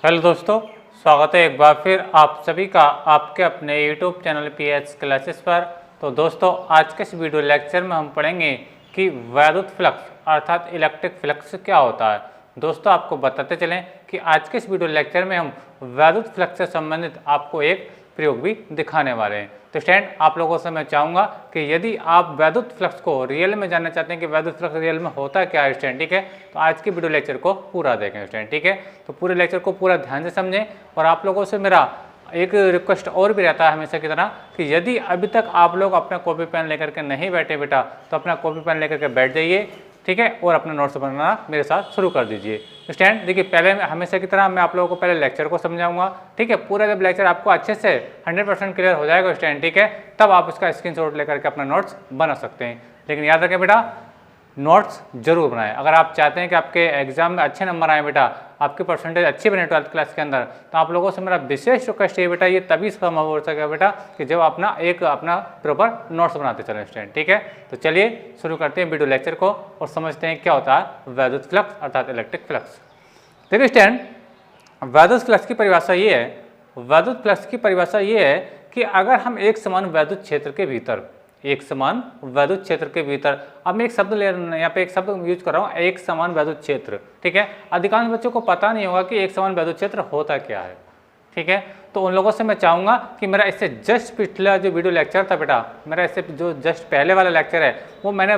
Hello दोस्तों, स्वागत है एक बार फिर आप सभी का आपके अपने YouTube चैनल पीएच क्लासेस पर। तो दोस्तों, आज के इस वीडियो लेक्चर में हम पढ़ेंगे कि वैद्युत फ्लक्स अर्थात इलेक्ट्रिक फ्लक्स क्या होता है। दोस्तों, आपको बताते चलें कि आज के इस वीडियो लेक्चर में हम वैद्युत फ्लक्स से संबंधित आपको एक प्रयोग भी दिखाने वाले हैं। तो स्टूडेंट, आप लोगों से मैं चाहूँगा कि यदि आप वैद्युत फ्लक्स को रियल में जानना चाहते हैं कि वैद्युत फ्लक्स रियल में होता क्या है स्टूडेंट, ठीक है, तो आज की वीडियो लेक्चर को पूरा देखें स्टूडेंट, ठीक है। तो पूरे लेक्चर को पूरा ध्यान से समझें। और आप लोगों से मेरा एक रिक्वेस्ट और भी रहता है हमेशा की तरह कि यदि अभी तक आप लोग अपना कॉपी पेन लेकर के नहीं बैठे बेटा, तो अपना कॉपी पेन लेकर के बैठ जाइए, ठीक है, और अपना नोट्स बनाना मेरे साथ शुरू कर दीजिए। स्टूडेंट देखिए, पहले हमेशा की तरह मैं आप लोगों को पहले लेक्चर को समझाऊंगा, ठीक है। पूरा जब लेक्चर आपको अच्छे से 100% क्लियर हो जाएगा स्टूडेंट, ठीक है, तब आप उसका स्क्रीनशॉट लेकर के अपना नोट्स बना सकते हैं। लेकिन याद रखें बेटा, नोट्स जरूर बनाएं। अगर आप चाहते हैं कि आपके एग्जाम में अच्छे नंबर आए बेटा, आपकी परसेंटेज अच्छी बने 12th क्लास के अंदर, तो आप लोगों से मेरा विशेष रिक्वेस्ट है बेटा, ये तभी संभव हो सकेगा बेटा कि जब अपना प्रॉपर नोट्स बनाते चलें स्टूडेंट, ठीक है। तो चलिए शुरू करते हैं वीडियो लेक्चर को और समझते हैं क्या होता है वैद्युत फ्लक्स अर्थात इलेक्ट्रिक फ्लक्स। देखिए स्टूडेंट, वैद्युत फ्लक्स की परिभाषा ये है, वैद्युत फ्लक्स की परिभाषा ये है कि अगर हम एक समान वैद्युत क्षेत्र के भीतर, एक समान वैद्युत क्षेत्र के भीतर, अब मैं एक शब्द यहाँ पे एक शब्द यूज कर रहा हूँ, एक समान वैद्युत क्षेत्र, ठीक है। अधिकांश बच्चों को पता नहीं होगा कि एक समान वैद्युत क्षेत्र होता क्या है, ठीक है। तो उन लोगों से मैं चाहूँगा कि मेरा इससे जस्ट पिछला जो वीडियो लेक्चर था बेटा, मेरा इससे जो जस्ट पहले वाला लेक्चर है वो मैंने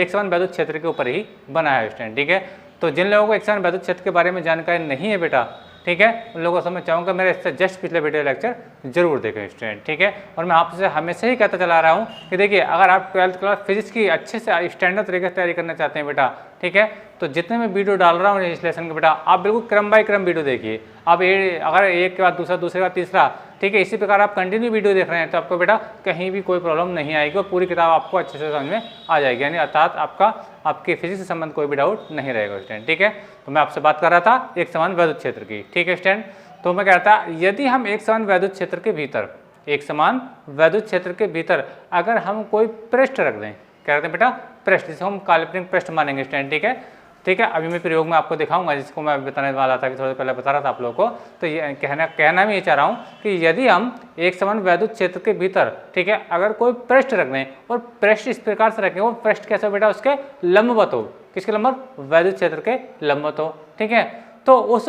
एक समान वैद्युत क्षेत्र के ऊपर ही बनाया है स्टूडेंट, ठीक है। तो जिन लोगों को एक समान वैद्युत क्षेत्र के बारे में जानकारी नहीं है बेटा, ठीक है, उन लोगों से मैं चाहूँगा मेरे इससे जस्ट पिछले वीडियो लेक्चर जरूर देखें स्टूडेंट, ठीक है। और मैं आपसे हमेशा ही कहता चला रहा हूँ कि देखिए, अगर आप 12th क्लास फिजिक्स की अच्छे से स्टैंडर्ड तरीके से तैयारी करना चाहते हैं बेटा, ठीक है, तो जितने मैं वीडियो डाल रहा हूँ इस लेसन के बेटा, आप बिल्कुल क्रम बाय क्रम वीडियो देखिए। आप अगर एक के बाद दूसरा, दूसरे के बाद तीसरा, ठीक है, इसी प्रकार आप कंटिन्यू वीडियो देख रहे हैं तो आपको बेटा कहीं भी कोई प्रॉब्लम नहीं आएगी और पूरी किताब आपको अच्छे से समझ में आ जाएगी, यानी अर्थात आपके फिजिक्स से संबंध कोई भी डाउट नहीं रहेगा स्टूडेंट, ठीक है। तो मैं आपसे बात कर रहा था एक समान वैद्युत क्षेत्र की, ठीक है स्टूडेंट। तो मैं कह रहा था यदि हम एक समान वैद्युत क्षेत्र के भीतर, एक समान वैद्युत क्षेत्र के भीतर अगर हम कोई पृष्ठ रख दें, क्या कहते हैं बेटा, पृष्ठ, जिसे हम काल्पनिक पृष्ठ मानेंगे स्टूडेंट, ठीक है, ठीक है। अभी मैं प्रयोग में आपको दिखाऊंगा, जिसको मैं बताने वाला था कि थोड़ी पहले बता रहा था आप लोगों को। तो ये कहना मैं ये चाह रहा हूँ कि यदि हम एक समान वैद्युत क्षेत्र के भीतर, ठीक है, अगर कोई पृष्ठ रख दें और पृष्ठ इस प्रकार से रखें, वो पृष्ठ कैसे बेटा, उसके लंबवत हो, किसके लंबवत, वैद्युत क्षेत्र के लंबवत हो, ठीक है। तो उस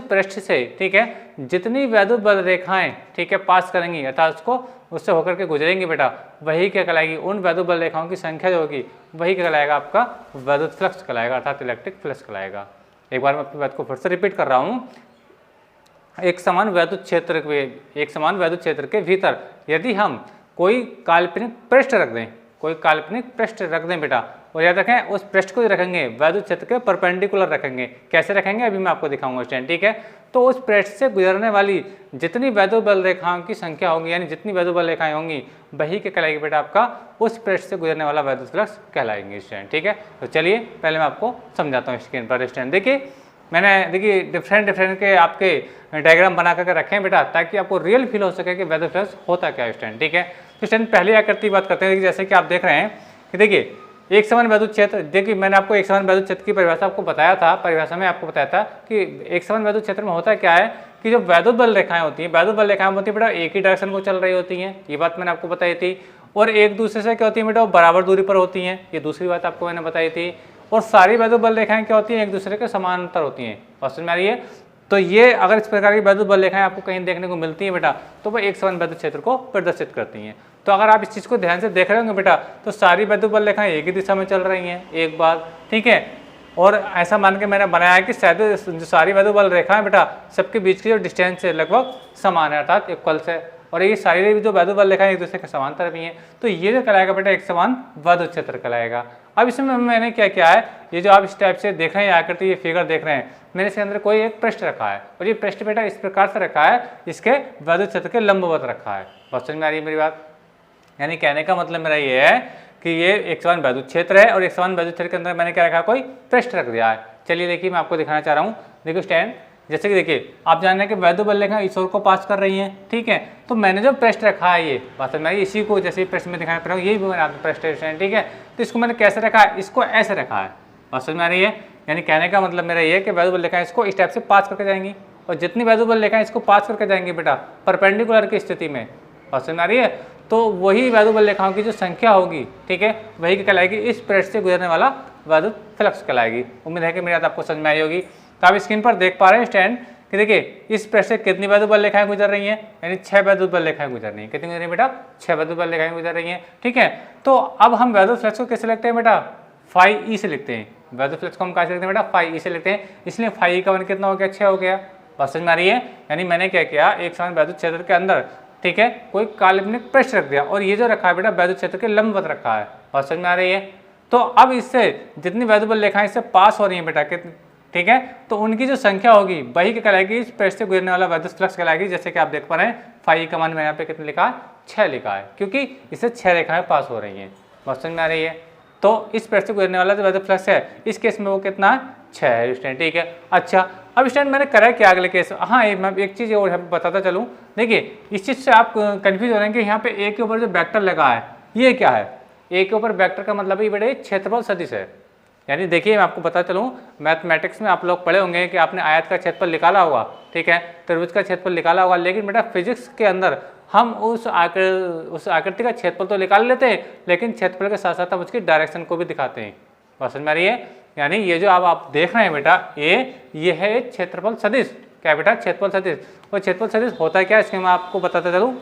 पृष्ठ से, ठीक है, जितनी वैद्युत बल रेखाएं, ठीक है, पास करेंगी अर्थात उससे होकर के गुजरेंगी बेटा, वही क्या कहलाएगी, उन वैद्युत बल रेखाओं की संख्या जो होगी वही क्या कहलाएगा, आपका वैद्युत फ्लक्स कहलाएगा अर्थात इलेक्ट्रिक फ्लक्स कहलाएगा। एक बार मैं अपनी बात को फिर से रिपीट कर रहा हूँ, एक समान वैद्युत क्षेत्र के भीतर यदि हम कोई काल्पनिक पृष्ठ रख दें, कोई काल्पनिक पृष्ठ रख दें बेटा, और याद रखें उस पृष्ठ को रखेंगे वैद्युत क्षेत्र के परपेंडिकुलर रखेंगे। कैसे रखेंगे अभी मैं आपको दिखाऊंगा स्टूडेंट, ठीक है। तो उस पृष्ठ से गुजरने वाली जितनी वैद्युत बल रेखाओं की संख्या होगी, यानी जितनी वैद्युत बल रेखाएं होंगी वही क्या कहलाएगी बेटा, आपका उस पृष्ठ से गुजरने वाला वैद्युत फ्लक्स कहलाएंगे स्टूडेंट, ठीक है। तो चलिए पहले मैं आपको समझाता हूँ स्क्रीन पर स्टूडेंट। देखिए डिफरेंट के आपके डायग्राम बना करके रखें बेटा, ताकि आपको रियल फील हो सके कि वैद्युत फ्लक्स होता क्या है स्टूडेंट, ठीक है। तो स्टूडेंट पहले आकृति बात करते हैं, जैसे कि आप देख रहे हैं कि देखिए एक समान वैद्युत क्षेत्र, देखिए मैंने आपको एक समान वैद्युत क्षेत्र की परिभाषा आपको बताया था, परिभाषा में आपको बताया था कि एक समान वैद्युत क्षेत्र में होता क्या है कि जो वैद्युत बल रेखाएं होती हैं, वैद्युत बल रेखाएं होती हैं बेटा एक ही डायरेक्शन को चल रही होती हैं, ये बात मैंने आपको बताई थी, और एक दूसरे से क्या होती है बेटा, वो बराबर दूरी पर होती हैं, ये दूसरी बात आपको मैंने बताई थी। और सारी वैद्युत बल रेखाएं क्या होती हैं, एक दूसरे के समानांतर होती हैं, बात समझ में आ रही है। तो ये अगर इस प्रकार की वैद्युत बल रेखाएं आपको कहीं देखने को मिलती हैं बेटा, तो वह एक समान वैद्युत क्षेत्र को प्रदर्शित करती हैं। तो अगर आप इस चीज़ को ध्यान से देख रहे होंगे बेटा, तो सारी वैद्युत बल रेखाएं एक ही दिशा में चल रही हैं एक बार, ठीक है। और ऐसा मान के मैंने बनाया है कि शायद जो सारी वैद्युत बल रेखाएं बेटा, सबके बीच की जो डिस्टेंस है लगभग समान है अर्थात इक्वल्स है, और ये सारी जो वैद्युत बल रेखाएं एक दूसरे के समांतर भी हैं। तो ये जो कहलाएगा बेटा एक समान वैद्युत क्षेत्र कहलाएगा। अब इसमें मैंने क्या किया है, ये जो आप इस टाइप से देख रहे हैं आकृति, ये फिगर देख रहे हैं, मैंने इसके अंदर कोई एक पृष्ठ रखा है, और ये पृष्ठ बेटा इस प्रकार से रखा है, इसके वैद्युत क्षेत्र के लंबवत रखा है। बात समझ में आ रही है मेरी बात, यानी कहने का मतलब मेरा ये है कि ये एक समान वैद्युत क्षेत्र है, और एक समान वैद्युत क्षेत्र के अंदर मैंने क्या रखा, कोई पृष्ठ रख दिया है। चलिए देखिए मैं आपको दिखाना चाह रहा हूँ, देखिए स्टैंड, जैसे कि देखिए आप जान रहे हैं कि वैद्युत बल रेखाएं इस ओर को पास कर रही हैं, ठीक है। तो मैंने जो पृष्ठ रखा है, ये बात समझ में आई, इसी को जैसे पृष्ठ में दिखाना पड़ रहा हूँ, यही भी मैंने पृष्ठ है, ठीक है। तो इसको मैंने कैसे रखा है, इसको ऐसे रखा है, बात समझ में आ रही है। यानी कहने का मतलब मेरा ये है कि वैल्यूबल रेखाएं इसको इस टाइप से पास करके जाएंगी, और जितनी वैल्यूबल रेखाएं इसको पास करके जाएंगी बेटा परपेंडिकुलर की स्थिति में, बात समझ आ रही है, तो वही वैल्यूबल रेखाओं की जो संख्या होगी, ठीक है, वही क्या कहलाएगी, इस पृष्ठ से गुजरने वाला वैद्युत फ्लक्स कहलाएगी। उम्मीद है कि मेरी बात आपको समझ में आई होगी। तो आप स्क्रीन पर देख पा रहे हैं स्टैंड कि देखिए इस पृष्ठ से कितनी वैद्युबल रेखाएं गुजर रही हैं, यानी 6 वैद्युबल रेखाएं गुजर रही हैं। कितनी गुजर रही है बेटा, 6 वैद्युबल रेखाएं गुजर रही हैं, ठीक है। तो अब हम वैद्युत फ्लक्स को कैसे लिखते हैं बेटा, फाई ई से लिखते हैं। वैद्युत फ्लक्स को हम कैसे लिखते हैं बेटा, फाई ई से लिखते हैं, इसलिए फाई ई का मान कितना हो गया, 6 हो गया। बात समझ में आ रही है, यानी मैंने क्या किया, एक समान वैद्युत क्षेत्र के अंदर, ठीक है, कोई काल्पनिक पृष्ठ रख दिया, और ये जो रखा है बेटा वैद्युत क्षेत्र के लंबवत रखा है। बात समझ में आ रही है। तो अब इससे जितनी वैद्युबल रेखाएं इससे पास हो रही हैं बेटा, ठीक है, तो उनकी जो संख्या होगी वही क्या कहलाएगी, इस पृष्ठ से गुजरने वाला वैद्युत फ्लक्स कहलाएगी। जैसे कि आप देख पा रहे हैं फाई का मान में यहाँ पे कितना लिखा है, 6 लिखा है, क्योंकि इससे 6 रेखाएं पास हो रही हैं। बात समझ में आ रही है। तो इस पृष्ठ से गुजरने वाला जो वैद्युत फ्लक्स है इस केस में वो कितना है, 6 है स्टैंड, ठीक है। अच्छा, अब स्टैंड मैंने करा क्या अगले केस, हाँ मैं एक चीज़ और बताता चलूँ। देखिए इस चीज़ से आप कन्फ्यूज हो रहे हैं कि यहाँ पे ए के ऊपर जो वेक्टर लगा है ये क्या है। ए के ऊपर वेक्टर का मतलब ही बेटे क्षेत्रफल सदिश है। यानी देखिए मैं आपको बता चलूँ, मैथमेटिक्स में आप लोग पढ़े होंगे कि आपने आयत का क्षेत्रफल निकाला होगा, ठीक है, त्रिभुज का क्षेत्रफल निकाला होगा, लेकिन बेटा फिजिक्स के अंदर हम उस आकृति का क्षेत्रफल तो निकाल लेते हैं, लेकिन क्षेत्रफल के साथ साथ हम उसकी डायरेक्शन को भी दिखाते हैं। बात समझ में आ रही है। यानी ये जो आप देख रहे हैं बेटा ये है क्षेत्रफल सदिश। क्या बेटा, क्षेत्रफल सदिश। और क्षेत्रफल सदिश होता क्या है इसमें मैं आपको बताता चलूँ।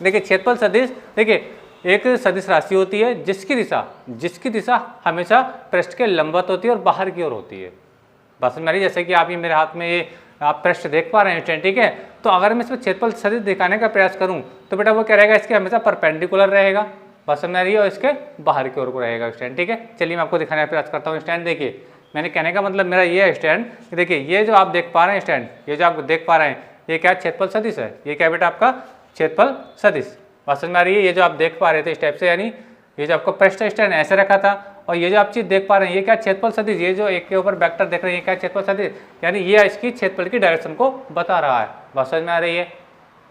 देखिए क्षेत्रफल सदिश, देखिए एक सदिश राशि होती है जिसकी दिशा हमेशा पृष्ठ के लंबवत होती है और बाहर की ओर होती है। बस मेरी, जैसे कि आप ये मेरे हाथ में ये आप पृष्ठ देख पा रहे हैं, ठीक है। तो अगर मैं इसमें क्षेत्रफल सदिश दिखाने का प्रयास करूं तो बेटा वो क्या रहेगा, इसके हमेशा परपेंडिकुलर रहेगा, बस में रही है, और इसके बाहर की ओर को रहेगा स्टैंड, ठीक है। चलिए मैं आपको दिखाने का प्रयास करता हूँ स्टैंड। देखिए मैंने कहने का मतलब मेरा ये है स्टैंड, देखिए ये जो आप देख पा रहे हैं स्टैंड, ये जो आप देख पा रहे हैं ये क्या क्षेत्रफल सदिश है, ये क्या बेटा आपका क्षेत्रफल सदिश। बात समझ में आ रही है। ये जो आप देख पा रहे थे इस टाइप से, यानी ये जो आपका पृष्ठ स्टैंड ऐसे रखा था, और ये जो आप चीज देख पा रहे हैं ये क्या क्षेत्रफल सदिश, ये जो एक के ऊपर वेक्टर देख रहे हैं ये क्या क्षेत्रफल सदिश, यानी ये इसकी क्षेत्रफल की डायरेक्शन को बता रहा है। बात समझ में आ रही है।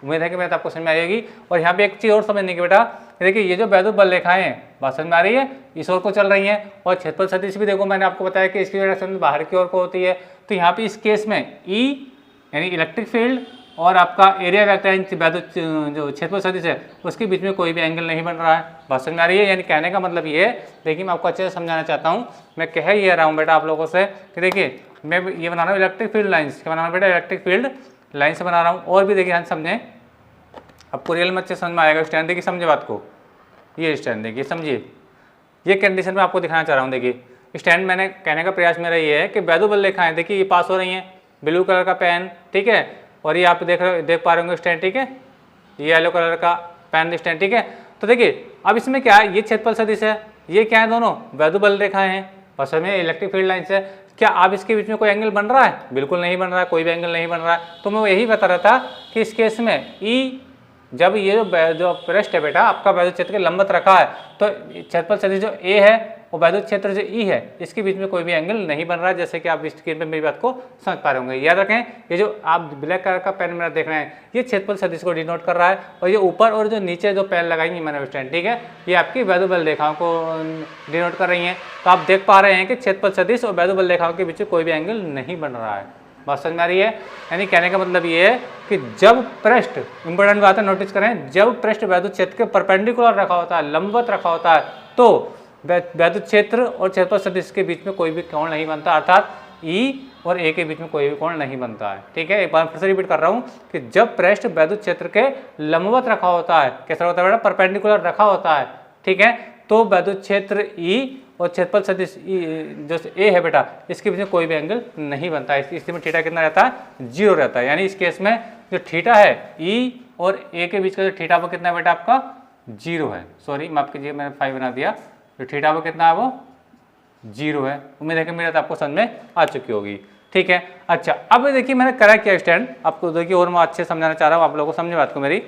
उम्मीद है कि मैं आपको समझ में आएगी। और यहाँ पे एक चीज और समझने की बेटा, देखिए ये जो वैद्युत बल रेखाएं हैं, बात समझ में आ रही है, इस ओर को चल रही हैं, और क्षेत्रफल सदिश भी देखो मैंने आपको बताया कि इसकी डायरेक्शन बाहर की ओर को होती है। तो यहाँ पे इस केस में ई यानी इलेक्ट्रिक फील्ड और आपका एरिया वेक्टर वैद्युत जो क्षेत्रफल सदिश है उसके बीच में कोई भी एंगल नहीं बन रहा है। बात समझ में आ रही है। यानी कहने का मतलब ये है, देखिए मैं आपको अच्छे से समझाना चाहता हूँ। मैं कह ये रहा हूँ बेटा आप लोगों से कि देखिए मैं ये बना रहा हूँ इलेक्ट्रिक फील्ड लाइन्स, क्या बना रहा हूँ बेटा, इलेक्ट्रिक फील्ड लाइन से बना रहा हूँ। और भी देखिए हम समझें, आपको रियल में अच्छे समझ में आएगा स्टैंड। देखिए समझे बात को, ये स्टैंड देखिए समझिए, ये कंडीशन में आपको दिखाना चाह रहा हूँ। देखिए स्टैंड मैंने कहने का प्रयास मेरा ये है कि वैद्युत बल रेखाएं देखिए ये पास हो रही हैं, ब्लू कलर का पेन, ठीक है, और ये आप देख पा रहे होंगे स्टैंड, ठीक है, ये येलो कलर का पेन स्टैंड, ठीक है। तो देखिए अब इसमें क्या है, ये क्षेत्रफल सदिश है, ये क्या है, दोनों वैद्युत बल रेखाएं हैं, बस में इलेक्ट्रिक फील्ड लाइन है। क्या आप इसके बीच में कोई एंगल बन रहा है? बिल्कुल नहीं बन रहा है, कोई भी एंगल नहीं बन रहा है। तो मैं यही बता रहा था कि इस केस में ई जब ये जो पृष्ठ है बेटा आपका वैद्युत क्षेत्र के लंबवत रखा है, तो क्षेत्रफल सदिश जो ए है और वैद्युत क्षेत्र जो ई है इसके बीच में कोई भी एंगल नहीं बन रहा है। जैसे कि आप स्क्रीन पे मेरी बात को समझ पा रहे होंगे। याद रखें ये जो आप ब्लैक कलर का पेन मेरा देख रहे हैं ये क्षेत्रफल सदिश को डिनोट कर रहा है, और ये ऊपर और जो नीचे जो पेन लगाएंगे मैंने स्टैंड, ठीक है, ये आपकी वैद्युत बल रेखाओं को डिनोट कर रही हैं। तो आप देख पा रहे हैं कि क्षेत्रफल सदिश और वैद्युत बल रेखाओं के बीच में कोई भी एंगल नहीं बन रहा है। बात समझ में आ रही है। यानी कहने का मतलब ये है कि जब पृष्ठ, इंपॉर्टेंट बात है नोटिस करें, जब पृष्ठ वैद्युत क्षेत्र के परपेंडिकुलर रखा होता है, लंबवत रखा होता है, तो वैद्युत क्षेत्र और क्षेत्रफल सदिश के बीच में कोई भी कोण नहीं बनता, अर्थात ई और ए के बीच में कोई भी कोण नहीं बनता है। ठीक है, एक बार फिर से रिपीट कर रहा हूँ कि जब पृष्ठ वैद्युत क्षेत्र के लंबवत रखा होता है, कैसा होता है बेटा, परपेंडिकुलर रखा होता है, ठीक है, तो वैद्युत क्षेत्र ई और क्षेत्रफल सदिश जो ए है बेटा इसके बीच में कोई भी एंगल नहीं बनता है। इस में थीटा कितना रहता है, 0 रहता है। यानी इस केस में जो थीटा है ई और ए के बीच का जो थीटा वो कितना है बेटा आपका 0 है। सॉरी माफ कीजिए मैंने 5 बना दिया, जो थीटा वो कितना है वो 0 है। उम्मीद है कि मेरा तो आपको समझ में आ चुकी होगी। ठीक है, अच्छा अब देखिए मैंने करा क्या स्टैंड, आपको देखिए और मैं अच्छे समझाना चाह रहा हूँ, आप लोगों को समझे बात को मेरी।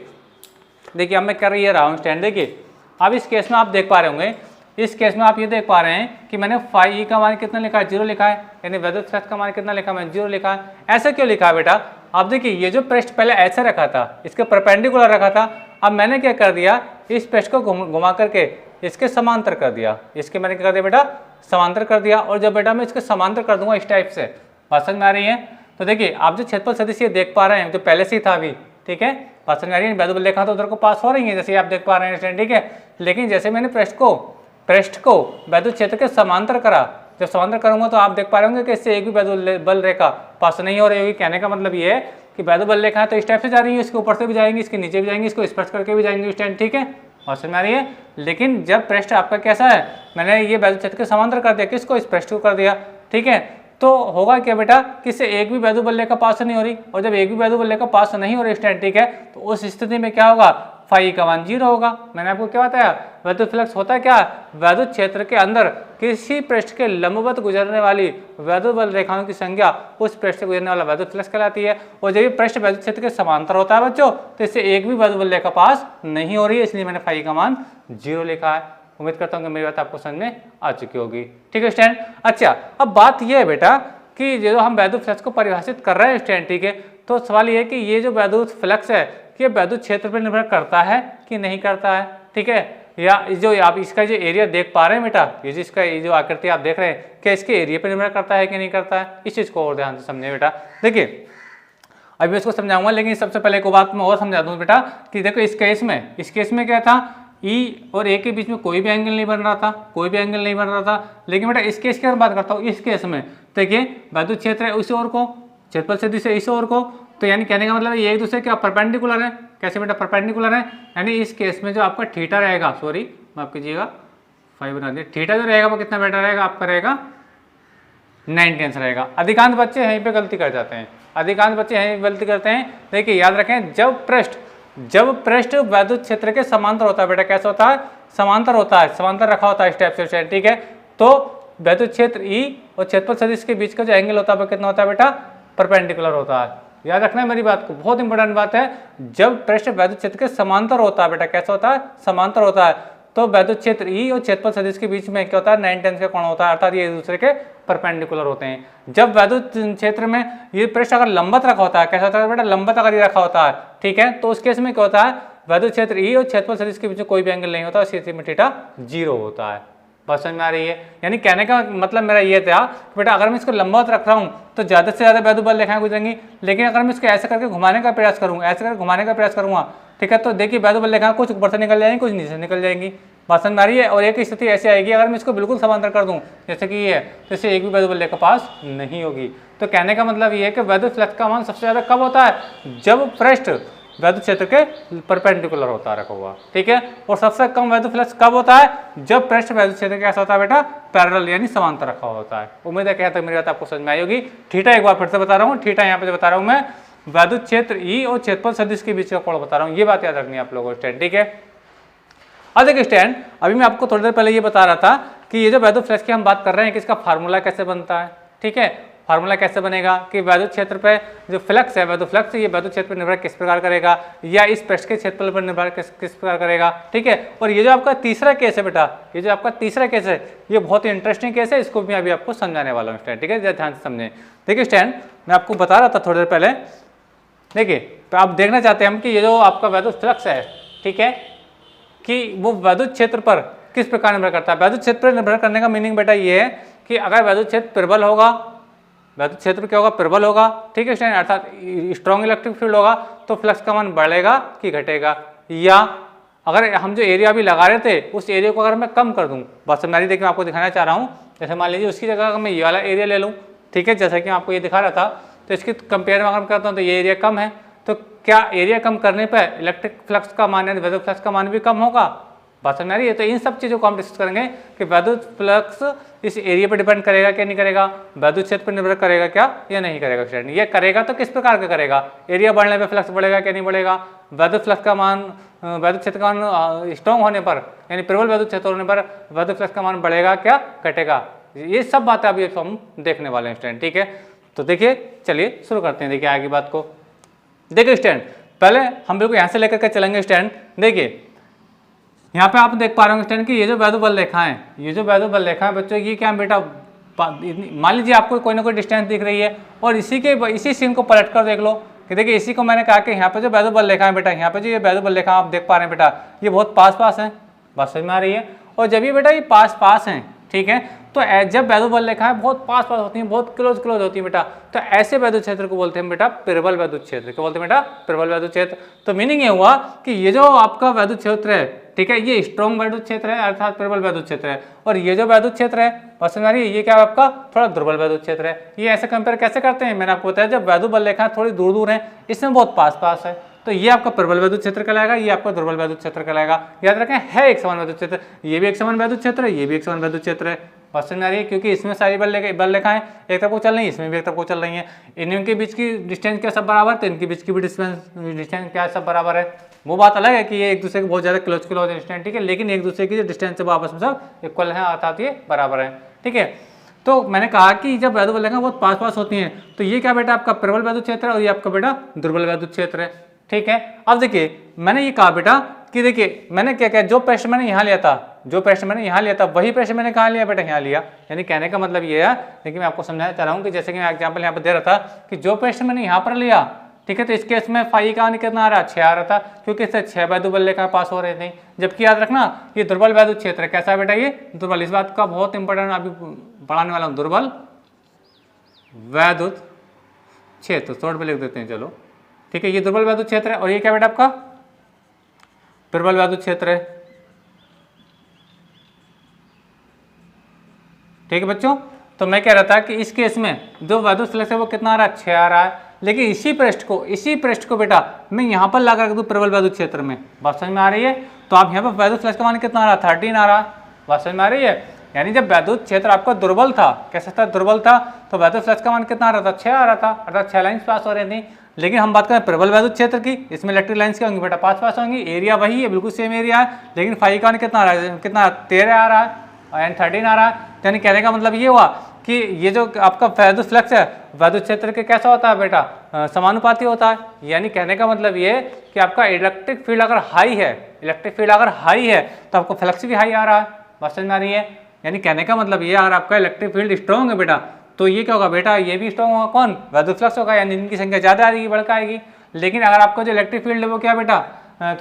देखिए अब मैं कर रहा हूँ स्टैंड। देखिए अब इस केस में आप देख पा रहे होंगे, इस केस में आप ये देख पा रहे हैं कि मैंने फाई ई का मान कितना लिखा है, 0 लिखा है, यानी वैद्युत फ्लक्स का मान कितना लिखा है, मैंने 0 लिखा है। ऐसा क्यों लिखा है बेटा, आप देखिए ये जो पृष्ठ पहले ऐसे रखा था, इसके परपेंडिकुलर रखा था, अब मैंने क्या कर दिया, इस पृष्ठ को घुमा करके इसके समांतर कर दिया। इसके मैंने क्या कर दिया बेटा, समांतर कर दिया, और जब बेटा मैं इसको समांतर कर दूंगा इस टाइप से, बात समझ में आ रही है। तो देखिए आप जो क्षेत्रफल सदिश ये देख पा रहे हैं जो पहले से ही था अभी, ठीक है, बात समझ में आ रही है। वैद्युत बल रेखा तो उधर को पास हो रही है जैसे आप देख पा रहे हैं स्टूडेंट, ठीक है। लेकिन जैसे मैंने पृष्ठ को वैद्युत क्षेत्र के समांतर करा, जब समांतर करूंगा तो आप देख पा रहे होंगे कि इससे एक भी वैद्युत बल रेखा पास नहीं हो रही होगी। कहने का मतलब ये है कि वैद्युत बल रेखा तो इस टाइप से जा रही है, इसके ऊपर से भी जाएंगी, इसके नीचे भी जाएंगी, इसको स्पर्श करके भी जाएंगे स्टूडेंट, ठीक है, और समझ में आ रही है। लेकिन जब पृष्ठ आपका कैसा है, मैंने ये वैद्युत क्षेत्र के समांतर कर दिया, किसको, इस पृष्ठ को कर दिया, ठीक है, तो होगा क्या बेटा कि इससे एक भी वैद्युत बल रेखा पास नहीं हो रही, और जब एक भी वैद्युत बल रेखा पास नहीं हो रही स्टूडेंट, ठीक है, तो उस स्थिति में क्या होगा, फाई का मान 0 होगा। मैंने आपको क्या बताया, वैद्युत फ्लक्स होता है क्या, वैद्युत क्षेत्र के अंदर किसी पृष्ठ के लंबवत गुजरने वाली वैद्युत बल रेखाओं की संख्या उस पृष्ठ से गुजरने वाला वैद्युत फ्लक्स कहलाती है। और जब ये पृष्ठ वैद्युत क्षेत्र के समांतर होता है बच्चों, तो इससे एक भी वैद्युत बल रेखा पास नहीं हो रही है, इसलिए मैंने फाई का मान 0 लिखा है। उम्मीद करता हूँ कि मेरी बात आपको समझ में आ चुकी होगी, ठीक है स्टूडेंट। अच्छा, अब बात यह है बेटा कि जो हम वैद्युत फ्लक्स को परिभाषित कर रहे हैं स्टूडेंट, ठीक है, तो सवाल ये है कि ये जो वैद्युत फ्लक्स है ये वैद्युत क्षेत्र पर निर्भर करता है कि नहीं करता है, ठीक है, या जो आप इसका जो एरिया देख पा रहे हैं बेटा, ये जिसका ये जो आकृति आप देख रहे हैं, क्या इसके एरिया पर निर्भर करता है कि नहीं करता है, इस चीज़ को और ध्यान से समझिए बेटा। देखिए अभी इसको समझाऊंगा, लेकिन सबसे पहले एक बात मैं और समझा दूँ बेटा कि देखो इस केस में क्या था, ई और ए के बीच में कोई भी एंगल नहीं बन रहा था, कोई भी एंगल नहीं बन रहा था। लेकिन बेटा इस केस की अगर बात करता हूँ, इस केस में देखिए वैद्युत क्षेत्र है उस ओर को, क्षेत्रफल सदिश है इस ओर को, तो यानी कहने का मतलब ये एक दूसरे के परपेंडिकुलर है। कैसे बेटा, परपेंडिकुलर है, यानी इस केस में जो आपका थीटा रहेगा, सॉरी माफ कीजिएगा 5 बना दिया, थीटा जो रहेगा वो कितना बेटा रहेगा, आपका रहेगा 90 अंश रहेगा। अधिकांश बच्चे यहीं पे गलती कर जाते हैं, अधिकांश बच्चे यहीं गलती करते हैं। देखिए याद रखें, जब पृष्ठ वैद्युत क्षेत्र के समांतर होता है बेटा, कैसा होता है, समांतर होता है, समांतर रखा होता है स्टेप से, ठीक है, तो वैद्युत क्षेत्र ई और क्षेत्रफल सदिश के बीच का जो एंगल होता है वो कितना होता है बेटा, परपेंडिकुलर होता है। याद रखना है मेरी बात को, बहुत इंपॉर्टेंट बात है। जब पृष्ठ वैद्युत क्षेत्र के समांतर होता है बेटा, कैसा होता है, समांतर होता है, तो वैद्युत क्षेत्र ई और क्षेत्रफल सदिश के बीच में क्या होता है, 90 अंश का कोण होता है, अर्थात ये एक दूसरे के परपेंडिकुलर होते हैं। जब वैद्युत क्षेत्र में ये पृष्ठ अगर लंबवत रखा होता है, कैसा होता है बेटा, लंबवत अगर ये रखा होता है, ठीक है, तो उस केस में क्या होता है, वैद्युत क्षेत्र ई और क्षेत्रफल सदिश के बीच में कोई भी एंगल नहीं होता, स्थिति में थीटा 0 होता है। बात समझ में आ रही है। यानी कहने का मतलब मेरा ये था बेटा, अगर मैं इसको लंबवत रख रहा हूँ तो ज़्यादा से ज़्यादा वैद्युत बल रेखाएं गुजरेंगी, लेकिन अगर मैं इसको ऐसे करके घुमाने का प्रयास करूँगा, ऐसे करके घुमाने का प्रयास करूँगा, ठीक है, तो देखिए वैद्युत बल रेखाएं कुछ ऊपर से निकल जाएंगी, कुछ नीचे से निकल जाएंगी। बात समझ में आ रही है। और एक स्थिति ऐसी आएगी, अगर मैं इसको बिल्कुल समांतर कर दूँ जैसे कि ये है, तो इससे एक भी वैद्युत बल रेखा पास नहीं होगी। तो कहने का मतलब ये है कि वैद्युत फ्लक्स का मान सबसे ज़्यादा कब होता है, जब पृष्ठ वैद्युत क्षेत्र के परपेंडिकुलर होता है रखा हुआ, ठीक है, और सबसे कम वैद्युत फ्लक्स कब होता है, जब पृष्ठ वैद्युत क्षेत्र कैसा होता है बेटा, पैरेलल यानी समांतर रखा हुआ होता है। उम्मीद है कि मेरी बात आपको समझ में आई होगी। थीटा एक बार फिर से बता रहा हूँ, थीटा यहाँ पे जो बता रहा हूँ मैं, वैद्युत क्षेत्र ई और क्षेत्रफल सदिश के बीच का कोण बता रहा हूँ, ये बात याद रखनी है आप लोगों को स्टैंड, ठीक है। अब देखिए स्टैंड, अभी मैं आपको थोड़ी देर पहले ये बता रहा था कि ये जो वैद्युत फ्लक्स की हम बात कर रहे हैं कि इसका फार्मूला कैसे बनता है, ठीक है, फार्मूला कैसे बनेगा कि वैद्युत क्षेत्र पे जो फ्लक्स है, वैद्युत फ्लक्स ये वैद्युत क्षेत्र पर निर्भर किस प्रकार करेगा, या इस पृष्ठ के क्षेत्रफल पर निर्भर किस प्रकार करेगा, ठीक है। और ये जो आपका तीसरा केस है बेटा, ये जो आपका तीसरा केस है, ये बहुत ही इंटरेस्टिंग केस है, इसको मैं अभी आपको समझाने वाला हूँ स्टैंड, ठीक है, ध्यान से समझें। देखिए स्टैंड, मैं आपको बता रहा था थोड़ी देर पहले, देखिए तो आप देखना चाहते हैं हम कि ये जो आपका वैद्युत फ्लक्स है, ठीक है, कि वो वैद्युत क्षेत्र पर किस प्रकार निर्भर करता है। वैद्युत क्षेत्र पर निर्भर करने का मीनिंग बेटा ये है कि अगर वैद्युत क्षेत्र प्रबल होगा, वैद्युत क्षेत्र क्या होगा, प्रबल होगा, ठीक है स्टूडेंट, अर्थात स्ट्रॉन्ग इलेक्ट्रिक फील्ड होगा, तो फ्लक्स का मान बढ़ेगा कि घटेगा। या अगर हम जो एरिया भी लगा रहे थे उस एरिया को अगर मैं कम कर दूं, बस मैं देखिए आपको दिखाना चाह रहा हूँ, जैसे मान लीजिए उसकी जगह अगर मैं ये वाला एरिया ले लूँ, ठीक है, जैसा कि मैं आपको ये दिखा रहा था, तो इसकी कंपेयर में अगर मैं करता हूँ तो ये एरिया कम है, तो क्या एरिया कम करने पर इलेक्ट्रिक फ्लक्स का मान यानी वैद्युत फ्लक्स का मान भी कम होगा। बात समझ आ रही है। तो इन सब चीज़ों को हम डिस्कस करेंगे कि वैद्युत फ्लक्स इस एरिया पर डिपेंड करेगा क्या नहीं करेगा, वैद्युत क्षेत्र पर निर्भर करेगा क्या या नहीं करेगा स्टूडेंट। ये करेगा तो किस प्रकार का करेगा, एरिया बढ़ने पर फ्लक्स बढ़ेगा क्या नहीं बढ़ेगा, वैद्युत फ्लक्स का मान, वैद्युत क्षेत्र का मान स्ट्रॉन्ग होने पर यानी प्रबल वैद्युत क्षेत्र होने पर वैद्युत फ्लक्स का मान बढ़ेगा क्या घटेगा, ये सब बातें अभी हम देखने वाले हैं स्टूडेंट, ठीक है। तो देखिए चलिए शुरू करते हैं, देखिए आगे बात को। देखिए स्टूडेंट, पहले हम बिल्कुल यहाँ से लेकर के चलेंगे स्टूडेंट। देखिए यहाँ पे आप देख पा रहे होंगे स्टूडेंट कि ये जो वैद्युत बल रेखा है, ये जो वैद्युत बल रेखा है बच्चों, ये क्या बेटा, मान लीजिए आपको कोई ना कोई डिस्टेंस दिख रही है और इसी सीन को पलट कर देख लो कि देखिए इसी को मैंने कहा कि यहाँ पे जो वैद्युत बल रेखा है बेटा, यहाँ पे जो ये वैद्युत बल रेखा आप देख पा रहे हैं बेटा, ये बहुत पास पास है, बात समझ में आ रही है। और जब ये बेटा ये पास पास हैं, ठीक है, तो जब वैद्युत बल रेखाएं बहुत पास पास होती हैं, बहुत क्लोज क्लोज होती हैं बेटा, तो ऐसे वैद्युत क्षेत्र को बोलते हैं बेटा प्रबल वैद्युत क्षेत्र। क्या बोलते हैं बेटा? प्रबल वैद्युत क्षेत्र। तो मीनिंग ये हुआ कि ये जो आपका वैद्युत क्षेत्र है, ठीक है, ये स्ट्रॉन्ग वैद्युत क्षेत्र है अर्थात प्रबल वैद्युत क्षेत्र है, और ये जो वैद्युत क्षेत्र है बस समझ आ रही है, ये क्या है आपका थोड़ा दुर्बल वैद्युत क्षेत्र है। ये ऐसे कंपेयर कैसे करते हैं? मैंने आपको बताया जब वैद्युत बल रेखाएं थोड़ी दूर दूर है, इसमें बहुत पास पास है, तो ये आपका प्रबल वैद्युत क्षेत्र कहलाएगा, ये आपका दुर्बल वैद्युत क्षेत्र कहलाएगा। याद रखें है एक समान वैद्युत क्षेत्र, ये भी एक समान वैद्युत क्षेत्र है, ये भी एक समान वैद्युत क्षेत्र है। बात समझ आ रही है? क्योंकि इसमें सारी बल रेखाएं एक तरफ को चल रही है, इसमें भी एक तरफ को चल रही है, इनके बीच की डिस्टेंस क्या सब बराबर, तो इनके बीच की भी डिस्टेंस क्या सब बराबर है। वो बात अलग है कि ये एक दूसरे के बहुत ज्यादा क्लोज क्लोज डिस्टेंस, ठीक है, लेकिन एक दूसरे की जो डिस्टेंस है वो आपस में सब इक्वल है अर्थात ये बराबर है, ठीक है। तो मैंने कहा कि जब वैद्युत बल रेखाएं बहुत पास पास होती हैं तो ये क्या बेटा आपका प्रबल वैद्युत क्षेत्र है और ये आपका बेटा दुर्बल वैद्युत क्षेत्र है, ठीक है। अब देखिए मैंने ये कहा बेटा कि देखिए मैंने क्या किया, जो प्रश्न मैंने यहाँ लिया था, जो प्रश्न मैंने यहाँ लिया था वही प्रश्न मैंने कहाँ लिया बेटा? यहाँ लिया। यानी कहने का मतलब ये है, लेकिन मैं आपको समझाना चाह रहा हूँ कि जैसे कि मैं एग्जाम्पल यहाँ पर दे रहा था कि जो प्रश्न मैंने यहाँ पर लिया, ठीक है, तो इस केस में फाई का कितना आ रहा है? 6 आ रहा था, क्योंकि इससे 6 वैद्युत बल रेखाएं पास हो रहे थे। जबकि याद रखना ये दुर्बल वैद्युत क्षेत्र है। कैसा है बेटा? ये दुर्बल। इस बात का बहुत इंपॉर्टेंट अभी पढ़ाने वाला हूँ, दुर्बल वैद्युत क्षेत्र शॉर्ट में लिख देते हैं, चलो ठीक है। ये दुर्बल वैद्युत क्षेत्र है और ये क्या बेटा आपका प्रबल वैद्युत क्षेत्र है, ठीक है बच्चों। तो मैं कह रहा था कि इस केस में जो वैद्युत फ्लक्स है वो कितना आ रहा है? 6 आ रहा है, लेकिन इसी पृष्ठ को बेटा मैं यहाँ पर लगा रख दूं प्रबल वैद्युत क्षेत्र में। बात समझ में आ रही है? तो आप यहाँ पर वैद्युत फ्लक्स का मान कितना आ रहा है? 13 आ रहा है। बात समझ में आ रही है? यानी जब वैद्युत क्षेत्र आपका दुर्बल था, कैसा था? दुर्बल था, तो वैद्युत फ्लक्स का मान कितना आ रहा था? 6 आ रहा था, अर्थात 6 लाइन्स पास हो रही थी। लेकिन हम बात करें प्रबल वैद्युत क्षेत्र की, इसमें इलेक्ट्रिक लाइन्स क्या होंगी बेटा? पास पास होंगी, एरिया वही है, बिल्कुल सेम एरिया है, लेकिन फाई का मान कितना आ रहा है? कितना? 13 आ रहा है एंड 13 आ रहा है। यानी कहने का मतलब ये हुआ कि ये जो आपका वैद्युत फ्लक्स है वैद्युत क्षेत्र के कैसा होता है बेटा? समानुपाती होता है। यानी कहने का मतलब ये कि आपका इलेक्ट्रिक फील्ड अगर हाई है, इलेक्ट्रिक फील्ड अगर हाई है तो आपको फ्लक्स भी हाई आ रहा है। बात समझ में आ रही है? यानी कहने का मतलब ये अगर आपका इलेक्ट्रिक फील्ड स्ट्रॉन्ग है बेटा तो ये क्या होगा बेटा? ये भी स्ट्रॉन्ग होगा। कौन? वैद्युत फ्लक्स होगा, यानी इनकी संख्या ज़्यादा आएगी, बढ़कर आएगी। लेकिन अगर आपका जो इलेक्ट्रिक फील्ड है वो क्या बेटा?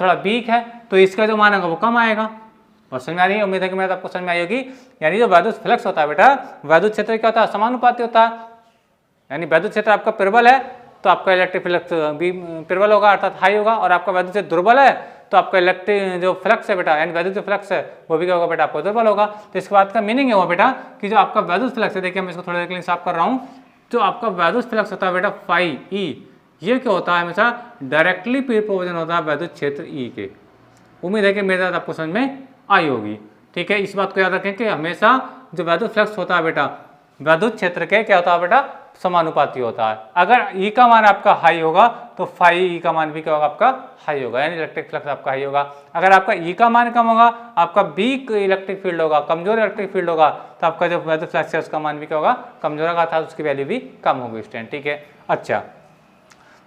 थोड़ा वीक है, तो इसका जो मान होगा वो कम आएगा। और समझ में आ रही है? उम्मीद है कि मैं आपको समझ में आई होगी। यानी जो वैद्युत फ्लक्स होता है बेटा, वैद्युत क्षेत्र क्या होता है? समानुपाती होता है। यानी वैद्युत क्षेत्र आपका प्रबल है तो आपका इलेक्ट्रिक फ्लक्स भी प्रबल होगा अर्थात हाई होगा, और आपका वैद्युत क्षेत्र दुर्बल है तो आपका इलेक्ट्रिक जो फ्लक्स है बेटा, यानी वैद्युत जो फ्लक्स है वो भी क्या होगा बेटा? आपको दुर्बल होगा। तो इसके बाद का मीनिंग है हुआ बेटा कि जो आपका वैद्युत फ्लक्स है, देखिए मैं इसको थोड़ी देर के लिए साफ कर रहा हूँ, जो आपका वैद्युत फ्लक्स होता है बेटा फाई ई, ये क्या होता है? हमेशा डायरेक्टली प्रोपोर्शनल होता है वैद्युत क्षेत्र ई के। उम्मीद है कि मेरे साथ आपको समझ में आई होगी, ठीक है। इस बात को याद रखें कि हमेशा जो वैद्युत फ्लक्स होता है बेटा वैद्युत क्षेत्र के क्या होता है बेटा? समानुपाती होता है। अगर ई का मान आपका हाई होगा तो फाई ई का मान भी क्या होगा? आपका हाई होगा, यानी इलेक्ट्रिक फ्लक्स आपका हाई होगा। अगर आपका ई का मान कम होगा, आपका वीक इलेक्ट्रिक फील्ड होगा, कमजोर इलेक्ट्रिक फील्ड होगा, तो आपका जो वैद्युत फ्लक्स है उसका मान भी क्या होगा? कमजोर होगा, अर्थात उसकी वैल्यू भी कम होगी स्टूडेंट, ठीक है। अच्छा,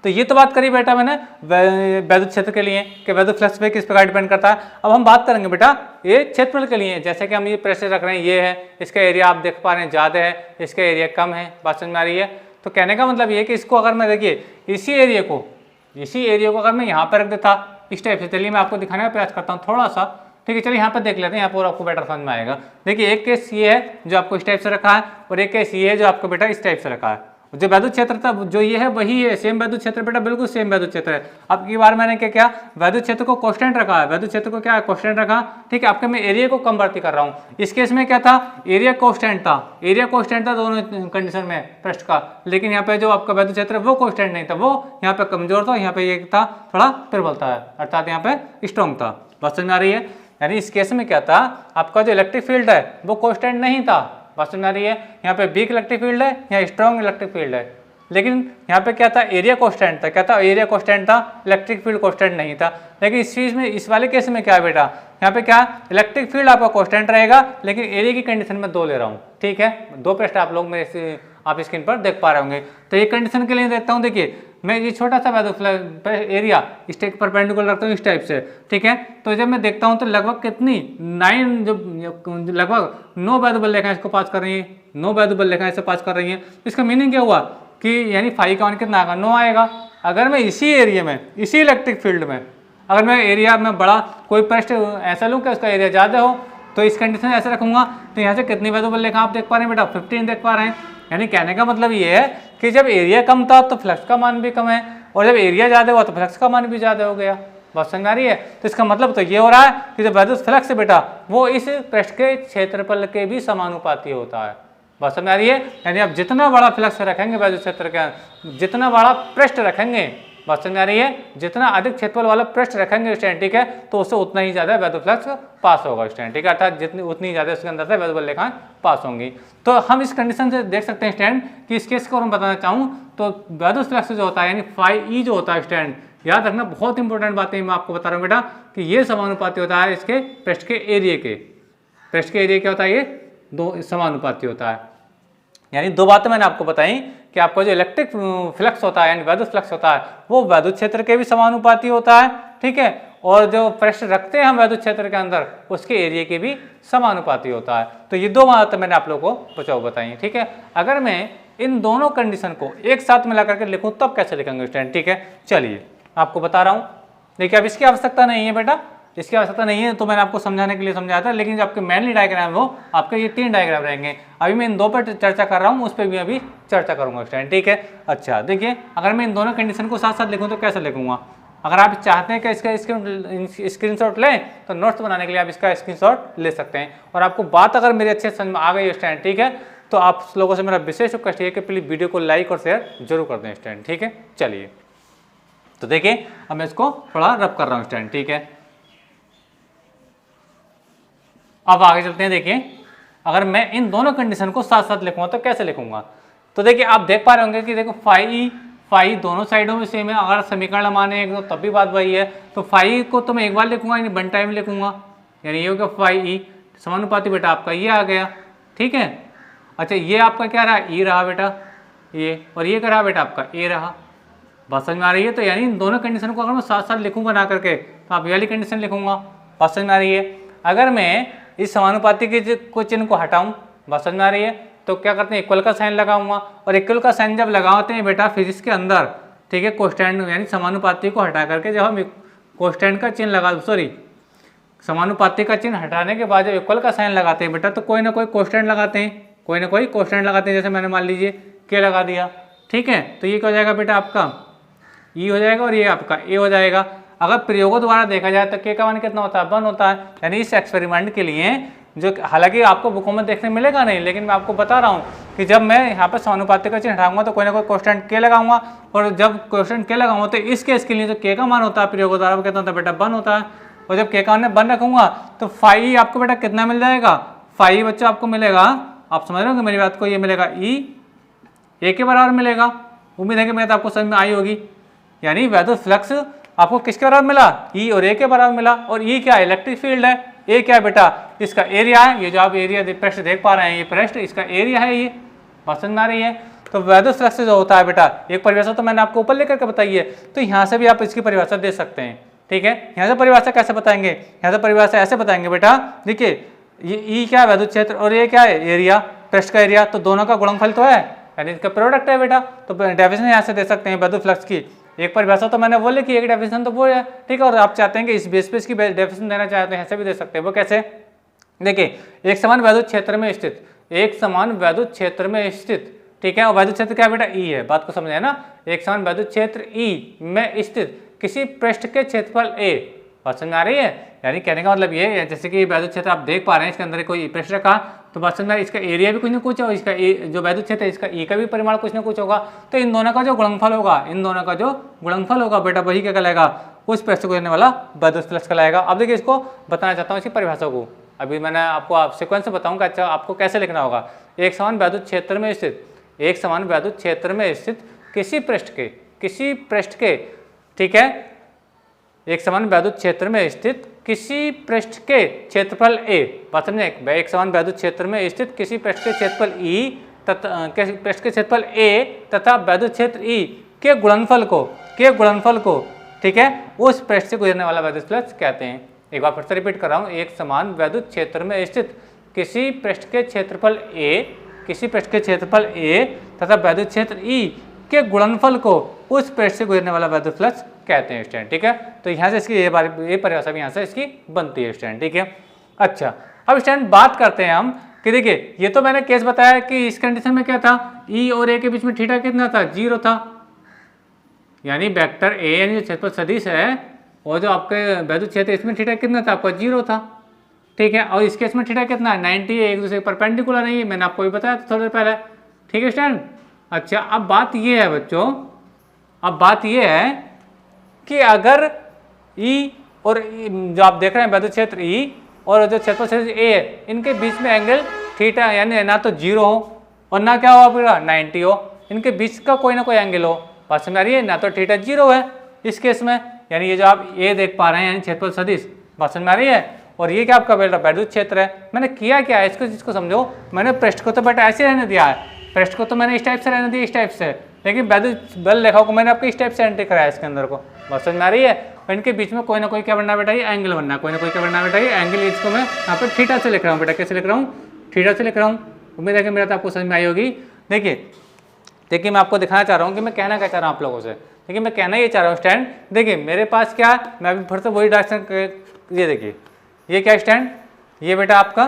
तो ये तो बात करी बेटा मैंने वैद्युत क्षेत्र के लिए कि वैद्युत फ्लक्स पे किस प्रकार डिपेंड करता है। अब हम बात करेंगे बेटा ये क्षेत्रफल के लिए। जैसे कि हम ये प्रेशर रख रहे हैं, ये है, इसका एरिया आप देख पा रहे हैं ज़्यादा है, इसका एरिया कम है। बात समझ में आ रही है? तो कहने का मतलब ये है कि इसको अगर मैं देखिए इसी एरिया को अगर मैं यहाँ पर रख देता इस टाइप से, चलिए मैं आपको दिखाने का प्रयास करता हूँ थोड़ा सा, ठीक है। चलिए यहाँ पर देख लेते हैं, यहाँ पर आपको बेटर समझ में आएगा। देखिए एक केस ये है जो आपको इस टाइप से रखा है, और एक केस ये है जो आपको बेटा इस टाइप से रखा है। जो वैद्युत क्षेत्र था जो ये है वही है, सेम वैद्युत क्षेत्र बेटा, बिल्कुल सेम वैद्युत क्षेत्र है। अब की बार मैंने क्या किया? वैद्युत क्षेत्र को कांस्टेंट रखा है, वैद्युत क्षेत्र को क्या कांस्टेंट रखा, ठीक है। आपके मैं एरिया को कम बढ़ती कर रहा हूँ। इस केस में क्या था? एरिया कांस्टेंट था, दोनों कंडीशन में पृष्ठ का। लेकिन यहाँ पे जो आपका वैद्युत क्षेत्र वो कांस्टेंट नहीं था, वो यहाँ पे कमजोर था, यहाँ पे ये था थोड़ा प्रबल था, अर्थात यहाँ पे स्ट्रॉन्ग था। बात समझ में आ रही है? यानी इस केस में क्या था? आपका जो इलेक्ट्रिक फील्ड है वो कांस्टेंट नहीं था। बात समझ में आ रही है? यहाँ पे वीक इलेक्ट्रिक फील्ड है, यहाँ स्ट्रॉन्ग इलेक्ट्रिक फील्ड है, लेकिन यहाँ पे क्या था? एरिया कांस्टेंट था। क्या था? एरिया कांस्टेंट था, इलेक्ट्रिक फील्ड कांस्टेंट नहीं था। लेकिन इस चीज में, इस वाले केस में क्या है बेटा? यहाँ पे क्या? इलेक्ट्रिक फील्ड आपका कांस्टेंट रहेगा, लेकिन एरिया की कंडीशन में 2 ले रहा हूँ, ठीक है। 2 पृष्ठ आप लोग मेरे आप स्क्रीन पर देख पा रहे होंगे। तो ये कंडीशन के लिए देखता हूँ, देखिए मैं ये छोटा सा वैद्युत एरिया स्टेक परपेंडिकुलर रखता हूँ इस टाइप से, ठीक है। तो जब मैं देखता हूँ तो लगभग कितनी 9 जो लगभग 9 वैद्युत बल रेखाएं इसको पास कर रही है, 9 वैद्युत बल रेखाएं इसे पास कर रही है। इसका मीनिंग क्या हुआ कि यानी फाई का मान कितना आएगा? 9 आएगा। अगर मैं इसी एरिया में, इसी इलेक्ट्रिक फील्ड में, अगर मैं एरिया में बड़ा कोई पृष्ठ ऐसा लूँ कि उसका एरिया ज़्यादा हो, तो इस कंडीशन ऐसे रखूंगा तो यहाँ से कितनी वैल्यू बल लेखा आप देख पा रहे हैं बेटा, 15 देख पा रहे हैं। यानी कहने का मतलब ये है कि जब एरिया कम था तो फ्लक्स का मान भी कम है, और जब एरिया ज़्यादा हुआ तो फ्लक्स का मान भी ज़्यादा हो गया। बात समझ आ रही है? तो इसका मतलब तो ये हो रहा है कि जो वैद्युत फ्लक्स है बेटा वो इस पृष्ठ के क्षेत्रफल के भी समानुपाती होता है। बात समझ आ रही है? यानी आप जितना बड़ा फ्लक्स रखेंगे वैद्युत क्षेत्र के, जितना बड़ा पृष्ठ रखेंगे, बात समझ आ रही है, जितना अधिक क्षेत्रफल वाला पृष्ठ रखेंगे स्टैंड, ठीक है, तो उससे उतना ही ज्यादा वैद्युत फ्लक्स पास होगा स्टैंड, ठीक है, अर्थात जितनी उतनी ज्यादा उसके अंदर से वैद्युत बल रेखाएं पास होंगी। तो हम इस कंडीशन से देख सकते हैं स्टैंड कि इस केस को हम बताना चाहूँ तो वैद्युत फ्लक्स जो होता है यानी फाई ई जो होता है स्टैंड, याद रखना बहुत इंपॉर्टेंट बातें मैं आपको बता रहा हूँ बेटा कि ये समानुपाती होता है इसके पृष्ठ के एरिया के, पृष्ठ के एरिया क्या होता है, ये दो समानुपाती होता है। यानी दो बातें मैंने आपको बताई कि आपका जो इलेक्ट्रिक फ्लक्स होता है यानी वैद्युत फ्लक्स होता है वो वैद्युत क्षेत्र के भी समानुपाती होता है, ठीक है, और जो पृष्ठ रखते हैं हम वैद्युत क्षेत्र के अंदर उसके एरिया के भी समानुपाती होता है। तो ये दो बातें मैंने आप लोगों को बताई, ठीक है। अगर मैं इन दोनों कंडीशन को एक साथ मिला करके लिखूं तब कैसे लिखेंगे स्टूडेंट, ठीक है, चलिए आपको बता रहा हूँ। देखिए अब इसकी आवश्यकता नहीं है बेटा, इसकी आवश्यकता नहीं है तो मैंने आपको समझाने के लिए समझाया था, लेकिन जो आपके मेनली डायग्राम है वो आपके ये 3 डायग्राम रहेंगे। अभी मैं इन दो पर चर्चा कर रहा हूँ, उस पर भी अभी चर्चा करूंगा स्टूडेंट, ठीक है। अच्छा देखिए अगर मैं इन दोनों कंडीशन को साथ साथ लिखूँ तो कैसे लिखूंगा, अगर आप चाहते हैं कि इसका स्क्रीनशॉट लें तो नोट्स बनाने के लिए आप इसका स्क्रीनशॉट ले सकते हैं। और आपको बात अगर मेरी अच्छे समझ में आ गई स्टूडेंट, ठीक है, तो आप लोगों से मेरा विशेष रिक्वेस्ट है कि प्लीज वीडियो को लाइक और शेयर जरूर कर दें स्टूडेंट, ठीक है। चलिए तो देखिए अब मैं इसको थोड़ा रब कर रहा हूँ स्टूडेंट, ठीक है। अब आगे चलते हैं। देखिए अगर मैं इन दोनों कंडीशन को साथ साथ लिखूंगा तो कैसे लिखूंगा, तो देखिए आप देख पा रहे होंगे कि देखो फाई दोनों साइडों में सेम है, अगर समीकरण माने एक तो तब भी बात वही है। तो फाई को तो मैं एक बार लिखूंगा यानी वन टाइम लिखूंगा, यानी ये होगा फाई ई समानुपाती बेटा आपका ये आ गया, ठीक है। अच्छा ये आपका क्या रहा, ई रहा बेटा ये, और ये क्या रहा बेटा आपका ए रहा। बात समझ में आ रही है? तो यानी इन दोनों कंडीशन को अगर मैं साथ साथ लिखूंगा ना करके तो आप ये वाली कंडीशन लिखूंगा। बात समझ में आ रही है? अगर मैं इस समानुपाती के को चिन्ह को हटाऊं, बात समझ में आ रही है, तो क्या करते हैं इक्वल का साइन लगाऊंगा, और इक्वल का साइन जब लगाते हैं बेटा फिजिक्स के अंदर, ठीक है, कोस्टेंट यानी समानुपाती को हटा करके जब हम कोस्टेंट का चिन्ह लगा समानुपाती का चिन्ह हटाने के बाद जब इक्वल का साइन लगाते हैं बेटा तो कोई ना कोई कोस्टेंट लगाते हैं, कोई ना कोई कोस्टेंट लगाते हैं। जैसे मैंने मान लीजिए के लगा दिया, ठीक है, तो ये क्या हो जाएगा बेटा आपका ई हो जाएगा और ये आपका ए हो जाएगा। अगर प्रयोगों द्वारा देखा जाए तो के का मान कितना होता है, 1 होता है। यानी इस एक्सपेरिमेंट के लिए जो हालांकि आपको बुकों में देखने मिलेगा नहीं, लेकिन मैं आपको बता रहा हूँ कि जब मैं यहाँ पर समानुपाती का चिन्ह हटाऊंगा तो कोई ना कोई कोस्टेंट के लगाऊंगा, और जब कोस्टेंट के लगाऊंगा तो इस केस के लिए जो के का मान होता है प्रयोगों द्वारा वो कितना होता है बेटा 1 होता है। और जब के का मान 1 रखूंगा तो फाई आपको बेटा कितना मिल जाएगा, फाई बच्चों आपको मिलेगा, आप समझ रहे हो मेरी बात को, ये मिलेगा ई ए के बराबर मिलेगा। उम्मीद है कि मैं तो आपको समझ में आई होगी। यानी वैद्युत फ्लक्स आपको किसके बराबर मिला, ई और ए के बराबर मिला। और ई क्या है, इलेक्ट्रिक फील्ड है। ए क्या है बेटा, इसका एरिया है, ये जो आप एरिया पृष्ठ देख पा रहे हैं ये पृष्ठ इसका एरिया है, ये बात समझ में आ रही है। तो वैद्युत फ्लक्स जो होता है बेटा एक परिभाषा तो मैंने आपको ऊपर लेकर के बताई है, तो यहाँ से भी आप इसकी परिभाषा दे सकते हैं, ठीक है। यहाँ से परिभाषा कैसे बताएंगे, यहाँ से परिभाषा ऐसे बताएंगे बेटा, देखिए ये ई क्या है वैद्युत क्षेत्र और ये क्या है एरिया, पृष्ठ का एरिया, तो दोनों का गुणनफल तो है यानी इसका प्रोडक्ट है बेटा। तो डेफिनेशन यहाँ से दे सकते हैं वैद्युत फ्लक्स की। एक परिभाषा तो मैंने वो लिखी, एक डेफिनेशन तो वो है, ठीक है। और आप चाहते हैं कि इस बेस पे इसकी डेफिनेशन देना चाहते हैं, ऐसे भी दे सकते हैं। वो कैसे, देखिए एक समान वैद्युत क्षेत्र में स्थित, एक समान वैद्युत क्षेत्र में स्थित, ठीक है, और वैद्युत क्षेत्र क्या बेटा ई है, बात को समझे ना। एक समान वैद्युत क्षेत्र ई में स्थित किसी पृष्ठ के क्षेत्रफल ए, बात समझ में आ रही है। यानी कहने का मतलब ये है जैसे कि वैद्युत क्षेत्र आप देख पा रहे हैं इसके अंदर कोई पृष्ठ रखा, तो बात समझ में इसका एरिया भी कुछ ना कुछ और इसका जो वैद्युत क्षेत्र है इसका ई का भी परिमाण कुछ ना कुछ होगा। तो इन दोनों का जो गुणनफल होगा, इन दोनों का जो गुणनफल होगा बेटा वही क्या कहलाएगा, उस पृष्ठ को देने वाला वैद्युत फ्लक्स कहलाएगा। अब देखिए इसको बताना चाहता हूँ इसकी परिभाषा को, अभी मैंने आपको सीक्वेंस से बताऊंगा। अच्छा आपको कैसे लिखना होगा, एक समान वैद्युत क्षेत्र में स्थित, एक समान वैद्युत क्षेत्र में स्थित किसी पृष्ठ के, ठीक है, एक समान वैद्युत क्षेत्र में स्थित किसी पृष्ठ के क्षेत्रफल ए, बात समझे, एक समान वैद्युत क्षेत्र में स्थित किसी पृष्ठ के क्षेत्रफल ई तथा पृष्ठ के क्षेत्रफल ए तथा वैद्युत क्षेत्र ई के गुणनफल को, ठीक है, उस पृष्ठ से गुजरने वाला वैद्युत फ्लक्स कहते हैं। एक बार फिर से रिपीट कर रहा हूँ, एक समान वैद्युत क्षेत्र में स्थित किसी पृष्ठ के क्षेत्रफल ए तथा वैद्युत क्षेत्र ई के गुणनफल को उस पृष्ठ से गुजरने वाला वैद्युत फ्लक्स कहते हैं स्टूडेंट, ठीक है। तो यहाँ से इसकी ये परिभाषा भी यहाँ से इसकी बनती है स्टूडेंट, ठीक है। अच्छा अब स्टूडेंट बात करते हैं हम कि देखिए ये तो मैंने केस बताया कि इस कंडीशन में क्या था, ई और ए के बीच में थीटा कितना था, 0 था, यानी वेक्टर ए यानी जो क्षेत्रफल सदिश है और जो आपके वैद्युत क्षेत्र इसमें थीटा कितना था आपका, 0 था, ठीक है। और इस केस में थीटा कितना है, 90 है, एक दूसरे के परपेंडिकुलर नहीं है, मैंने आपको भी बताया था थोड़ी देर पहले, ठीक है स्टूडेंट। अच्छा अब बात ये है बच्चों, अब बात ये है कि अगर ई और जो आप देख रहे हैं वैद्युत क्षेत्र ई और जो क्षेत्रफल सदिश ए है, इनके बीच में एंगल थीटा यानी ना तो 0 हो और ना क्या हो आपका 90 हो, इनके बीच का कोई ना कोई एंगल हो, बात समझ आ रही है, ना तो थीटा 0 है इस केस में, यानी ये जो आप ए देख पा रहे हैं यानी क्षेत्रफल सदिश, बात समझ आ रही है, और ये क्या आपका वैद्युत क्षेत्र है। मैंने किया क्या है इसको, जिसको समझो, मैंने पृष्ठ को तो बेटा ऐसे रहने दिया है, पृष्ठ को तो मैंने इस टाइप से रहने दिया, इस टाइप से, लेकिन वैद्युत बल रेखाओं को मैंने आपको इस टाइप से एंट्री कराया इसके अंदर को, बात समझ में आ रही है। और इनके बीच में कोई ना कोई क्या बनना बेटा, ये एंगल बनना, कोई ना कोई क्या बनना बेटा, ये एंगल, इसको मैं यहाँ पर थीटा से लिख रहा हूँ बेटा, कैसे लिख रहा हूँ, थीटा से लिख रहा हूँ। उम्मीद है कि मेरा तो आपको समझ में आई होगी। देखिए मैं आपको दिखाना चाह रहा हूँ कि मैं कहना क्या चाह रहा हूँ आप लोगों से। देखिए मैं कहना ये चाह रहा हूँ स्टैंड, देखिए मेरे पास क्या, मैं अभी फिर से वही डायरेक्शन, ये देखिए ये क्या स्टैंड, ये बेटा आपका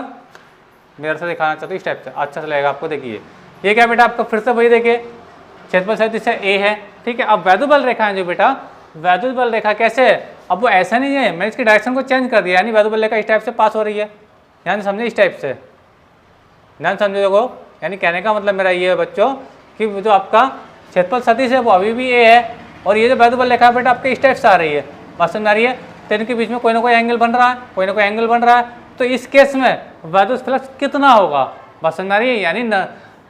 मेरे से दिखाना चाहता हूँ इस टाइप से, अच्छा से लगेगा आपको। देखिए ये क्या बेटा आपका, फिर से वही देखिए क्षेत्रफल सदिश ए है, ठीक है। अब वैद्युत बल रेखा है जो बेटा, वैद्युत बल रेखा कैसे है, अब वो ऐसा नहीं है, मैंने इसकी डायरेक्शन को चेंज कर दिया, यानी वैद्युत बल रेखा इस टाइप से पास हो रही है, ध्यान समझे, इस टाइप से ध्यान समझे देखो, यानी कहने का मतलब मेरा ये है बच्चों कि जो आपका क्षेत्रफल सदिश है वो अभी भी ए है, और ये जो वैद्युत बल रेखा है बेटा आपके इस टाइप से आ रही है, बात समझ आ रही है, तो इनके बीच में कोई ना कोई एंगल बन रहा है, कोई ना कोई एंगल बन रहा है, तो इस केस में वैद्युत फ्लक्स कितना होगा, बात समझ आ रही है। यानी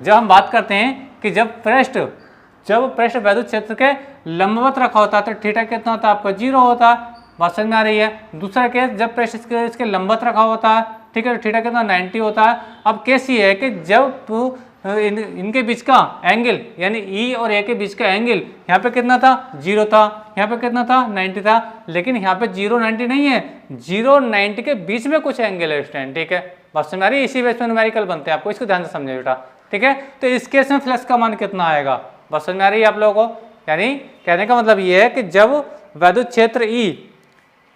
जब हम बात करते हैं कि जब पृष्ठ वैद्युत क्षेत्र के लंबवत रखा होता है तो थीटा कितना होता है आपका, 0 होता है, बात समझ में आ रही है। दूसरा केस जब पृष्ठ इसके लंबवत रखा होता है, ठीक है, तो थीटा कितना 90 होता है। अब केस ये है कि जब इनके बीच का एंगल यानी ई और ए के बीच का एंगल यहाँ पे कितना था, 0 था, यहाँ पे कितना था 90 था, लेकिन यहाँ पे 0 90 नहीं है, 0 90 के बीच में कुछ एंगल है स्टैंड, ठीक है, बात समझ आ रही है, इसी बेस में न्यूमेरिकल बनते हैं, आपको इसको ध्यान से समझे बेटा, ठीक है। तो इस केस में फ्लक्स का मान कितना आएगा, बात समझ में आ रही है आप लोगों को, यानी कहने का मतलब ये है कि जब वैद्युत क्षेत्र ई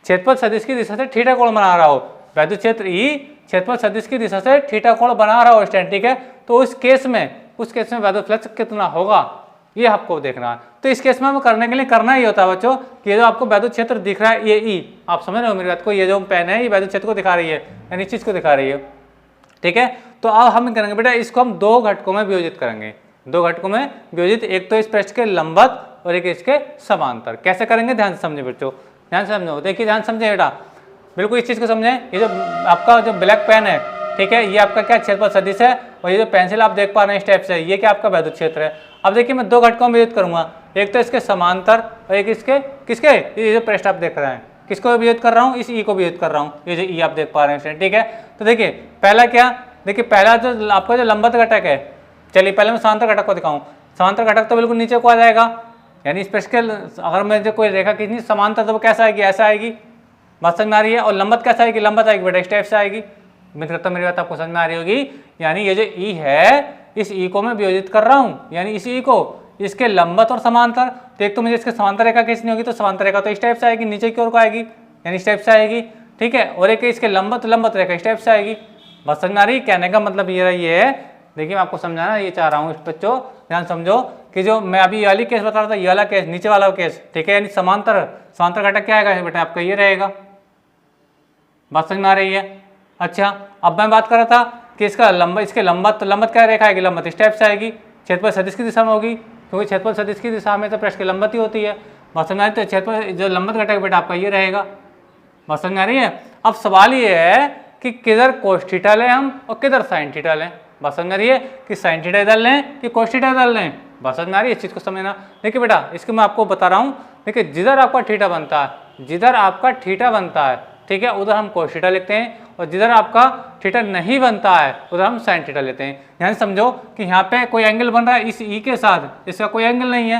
क्षेत्रफल सदिश की दिशा से थीटा कोण बना रहा हो, वैद्युत क्षेत्र ई क्षेत्रफल सदिश की दिशा से थीटा कोण बना रहा हो स्टैंड, ठीक है, तो उस केस में वैद्युत फ्लक्स कितना होगा ये आपको देखना है। तो इस केस में हमें करने के लिए करना ही होता है बच्चों कि ये जो आपको वैद्युत क्षेत्र दिख रहा है ये ई, आप समझ रहे हो मेरी बात को, ये जो पेन है ये वैद्युत क्षेत्र को दिखा रही है, यानी इस चीज को दिखा रही है, ठीक है। तो अब हम करेंगे बेटा, इसको हम 2 घटकों में वियोजित करेंगे, 2 घटकों में वियोजित, एक तो इस पृष्ठ के लंबवत और एक इसके समांतर। कैसे करेंगे ध्यान से समझे बच्चों, ध्यान से समझो, देखिए ध्यान समझे बेटा, बिल्कुल इस चीज को समझें। ये जो आपका जो ब्लैक पेन है, ठीक है, ये आपका क्या क्षेत्रफल सदिश है, और ये जो पेंसिल आप देख पा रहे हैं इस टाइप से, ये क्या आपका वैद्युत क्षेत्र है। अब देखिए मैं 2 घटकों में वियोजित करूंगा, एक तो इसके समांतर और एक इसके किसके, ये जो पृष्ठ आप देख रहे हैं किसको वियोजित कर रहा हूँ, इस ई को वियोजित कर रहा हूँ, ये जो ई आप देख पा रहे हैं, ठीक है। तो देखिए पहला क्या, देखिए पहला जो आपका जो लंबवत घटक है, चलिए पहले मैं समांतर घटक को दिखाऊं, समांतर घटक तो बिल्कुल नीचे को आ जाएगा, यानी इस पृष्ठ के अगर मैं जो कोई रेखा खींचनी समांतर तो वो कैसा आएगी, ऐसा आएगी, बात समझ में आ रही है। और लंबवत कैसा आएगी, लंबवत आएगी बेटा इस टाइप से आएगी, उम्मीद करता हूं मेरी बात आपको समझ में आ रही होगी। यानी ये जो ई है इस ई को मैं वियोजित कर रहा हूँ, यानी इस ई को इसके लंबवत और समांतर, तो एक तो मुझे इसके समांतर रेखा खींचनी होगी तो समांतर रेखा तो इस टाइप से आएगी, नीचे की ओर को आएगी, यानी इस टाइप से आएगी, ठीक है, और एक इसके लंबवत रेखा इस टाइप से आएगी, बात समझ में आ रही है। कहने का मतलब ये है, देखिए मैं आपको समझाना ये चाह रहा हूँ बच्चों, ध्यान समझो कि जो मैं अभी ये वाली केस बता रहा था, ये वाला केस नीचे वाला केस, ठीक है, यानी समांतर घटक क्या आएगा बेटा आपका, ये रहेगा, बात समझ में आ रही है। अच्छा अब मैं बात कर रहा था कि इसका इसके लंबवत क्या रेखा आएगी, लंबवत इस टाइप से आएगी, क्षेत्रफल सदिश की दिशा में होगी, क्योंकि क्षेत्रफल सदिश की दिशा में तो पृष्ठ की लंबवत ही होती है, बात समझ में आ रही है। तो क्षेत्रफल जो लंबवत घटक बेटा आपका ये रहेगा, बात समझ में आ रही है। अब सवाल ये है कि किधर कोस थीटा लें हम और किधर साइन थीटा लें, बात समझ में आ रही है, कि साइन थीटा इधर लें कि कोस थीटा इधर लें, बात समझ में आ रही है, इस चीज़ को समझना। देखिए बेटा इसको मैं आपको बता रहा हूँ, देखिए जिधर आपका थीटा बनता है, जिधर आपका थीटा बनता है, ठीक है, उधर हम कोस थीटा लिखते हैं, और जिधर आपका थीटा नहीं बनता है उधर हम साइन थीटा लेते हैं। ध्यान समझो कि यहाँ पे कोई एंगल बन रहा है इस ई के साथ, इसका कोई एंगल नहीं है,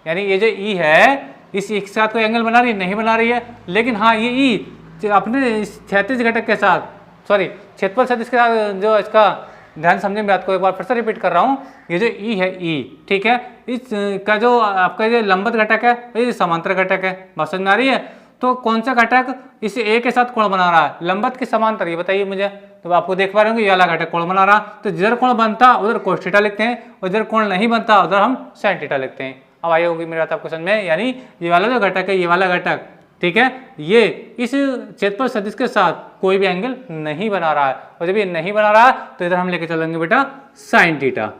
यानी ये जो ई है इस ई के साथ कोई एंगल बना रही है, नहीं बना रही है, लेकिन हाँ ये ई अपने इस क्षैतिज घटक के साथ, सॉरी क्षेत्रफल सदिश के साथ, जो इसका ध्यान समझे बात को एक बार फिर से रिपीट कर रहा हूँ, ये जो ई है ई, ठीक है, इस का जो आपका जो लंबवत घटक है ये समांतर घटक है, बात समझ में आ रही है। तो कौन सा घटक इस ए के साथ कोण बना रहा है, लंबवत की समांतर, ये बताइए मुझे। तो आपको देख पा रहे होंगे ये वाला घटक कोण बना रहा, तो जिधर कोण बनता उधर cos थीटा लिखते हैं और जिधर कोण नहीं बनता उधर हम sin थीटा लिखते हैं। अब आई होगी मेरी बात आपको समझ में, यानी ये वाला जो घटक है, ये वाला घटक, ठीक है, ये इस क्षेत्रफल सदिश के साथ कोई भी एंगल नहीं बना रहा है, और जब ये नहीं बना रहा है तो इधर हम लेके चलेंगे बेटा sin थीटा,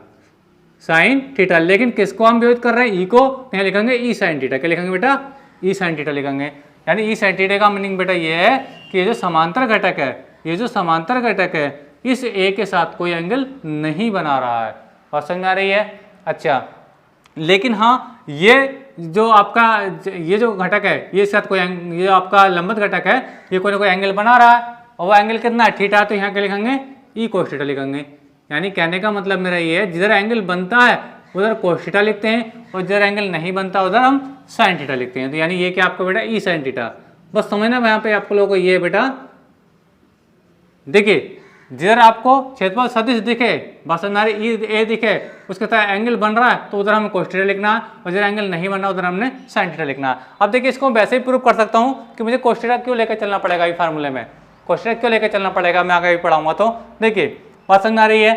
sin थीटा। लेकिन किसको हम विरोध कर रहे हैं, ई को, यहाँ लिखेंगे ई sin थीटा। क्या लिखेंगे बेटा, ई sin थीटा लिखेंगे। यानी ई sin थीटा का मीनिंग बेटा ये है कि ये जो समांतर घटक है, ये जो समांतर घटक है इस ए के साथ कोई एंगल नहीं बना रहा है। और समझ में आ रही है? अच्छा, लेकिन हाँ ये जो आपका ये जो घटक है ये साथ कोई ये आपका लंबवत घटक है, ये कोई ना कोई एंगल बना रहा है, और वो एंगल कितना है, थीटा। तो यहाँ क्या लिखेंगे, ई cos थीटा लिखेंगे। यानी कहने का मतलब मेरा ये है, जिधर एंगल बनता है उधर cos थीटा लिखते हैं, और जिधर एंगल नहीं बनता उधर हम sin थीटा लिखते हैं। तो यानी ये क्या आपका बेटा ई sin थीटा। बस समझना यहाँ पे आप लोगों को ये बेटा, देखिए जिधर आपको क्षेत्रफल सदिश दिखे, बस हमारे ई ए दिखे, उसके साथ एंगल बन रहा है तो उधर हमें cos थीटा लिखना है, और जिधर एंगल नहीं बन रहा उधर हमने sin थीटा लिखना है। अब देखिए इसको वैसे ही प्रूव कर सकता हूँ कि मुझे cos थीटा क्यों लेकर चलना पड़ेगा, ये फार्मूले में cos थीटा क्यों लेकर चलना पड़ेगा, मैं आगे भी पढ़ाऊंगा। तो देखिए बात समझ में आ रही है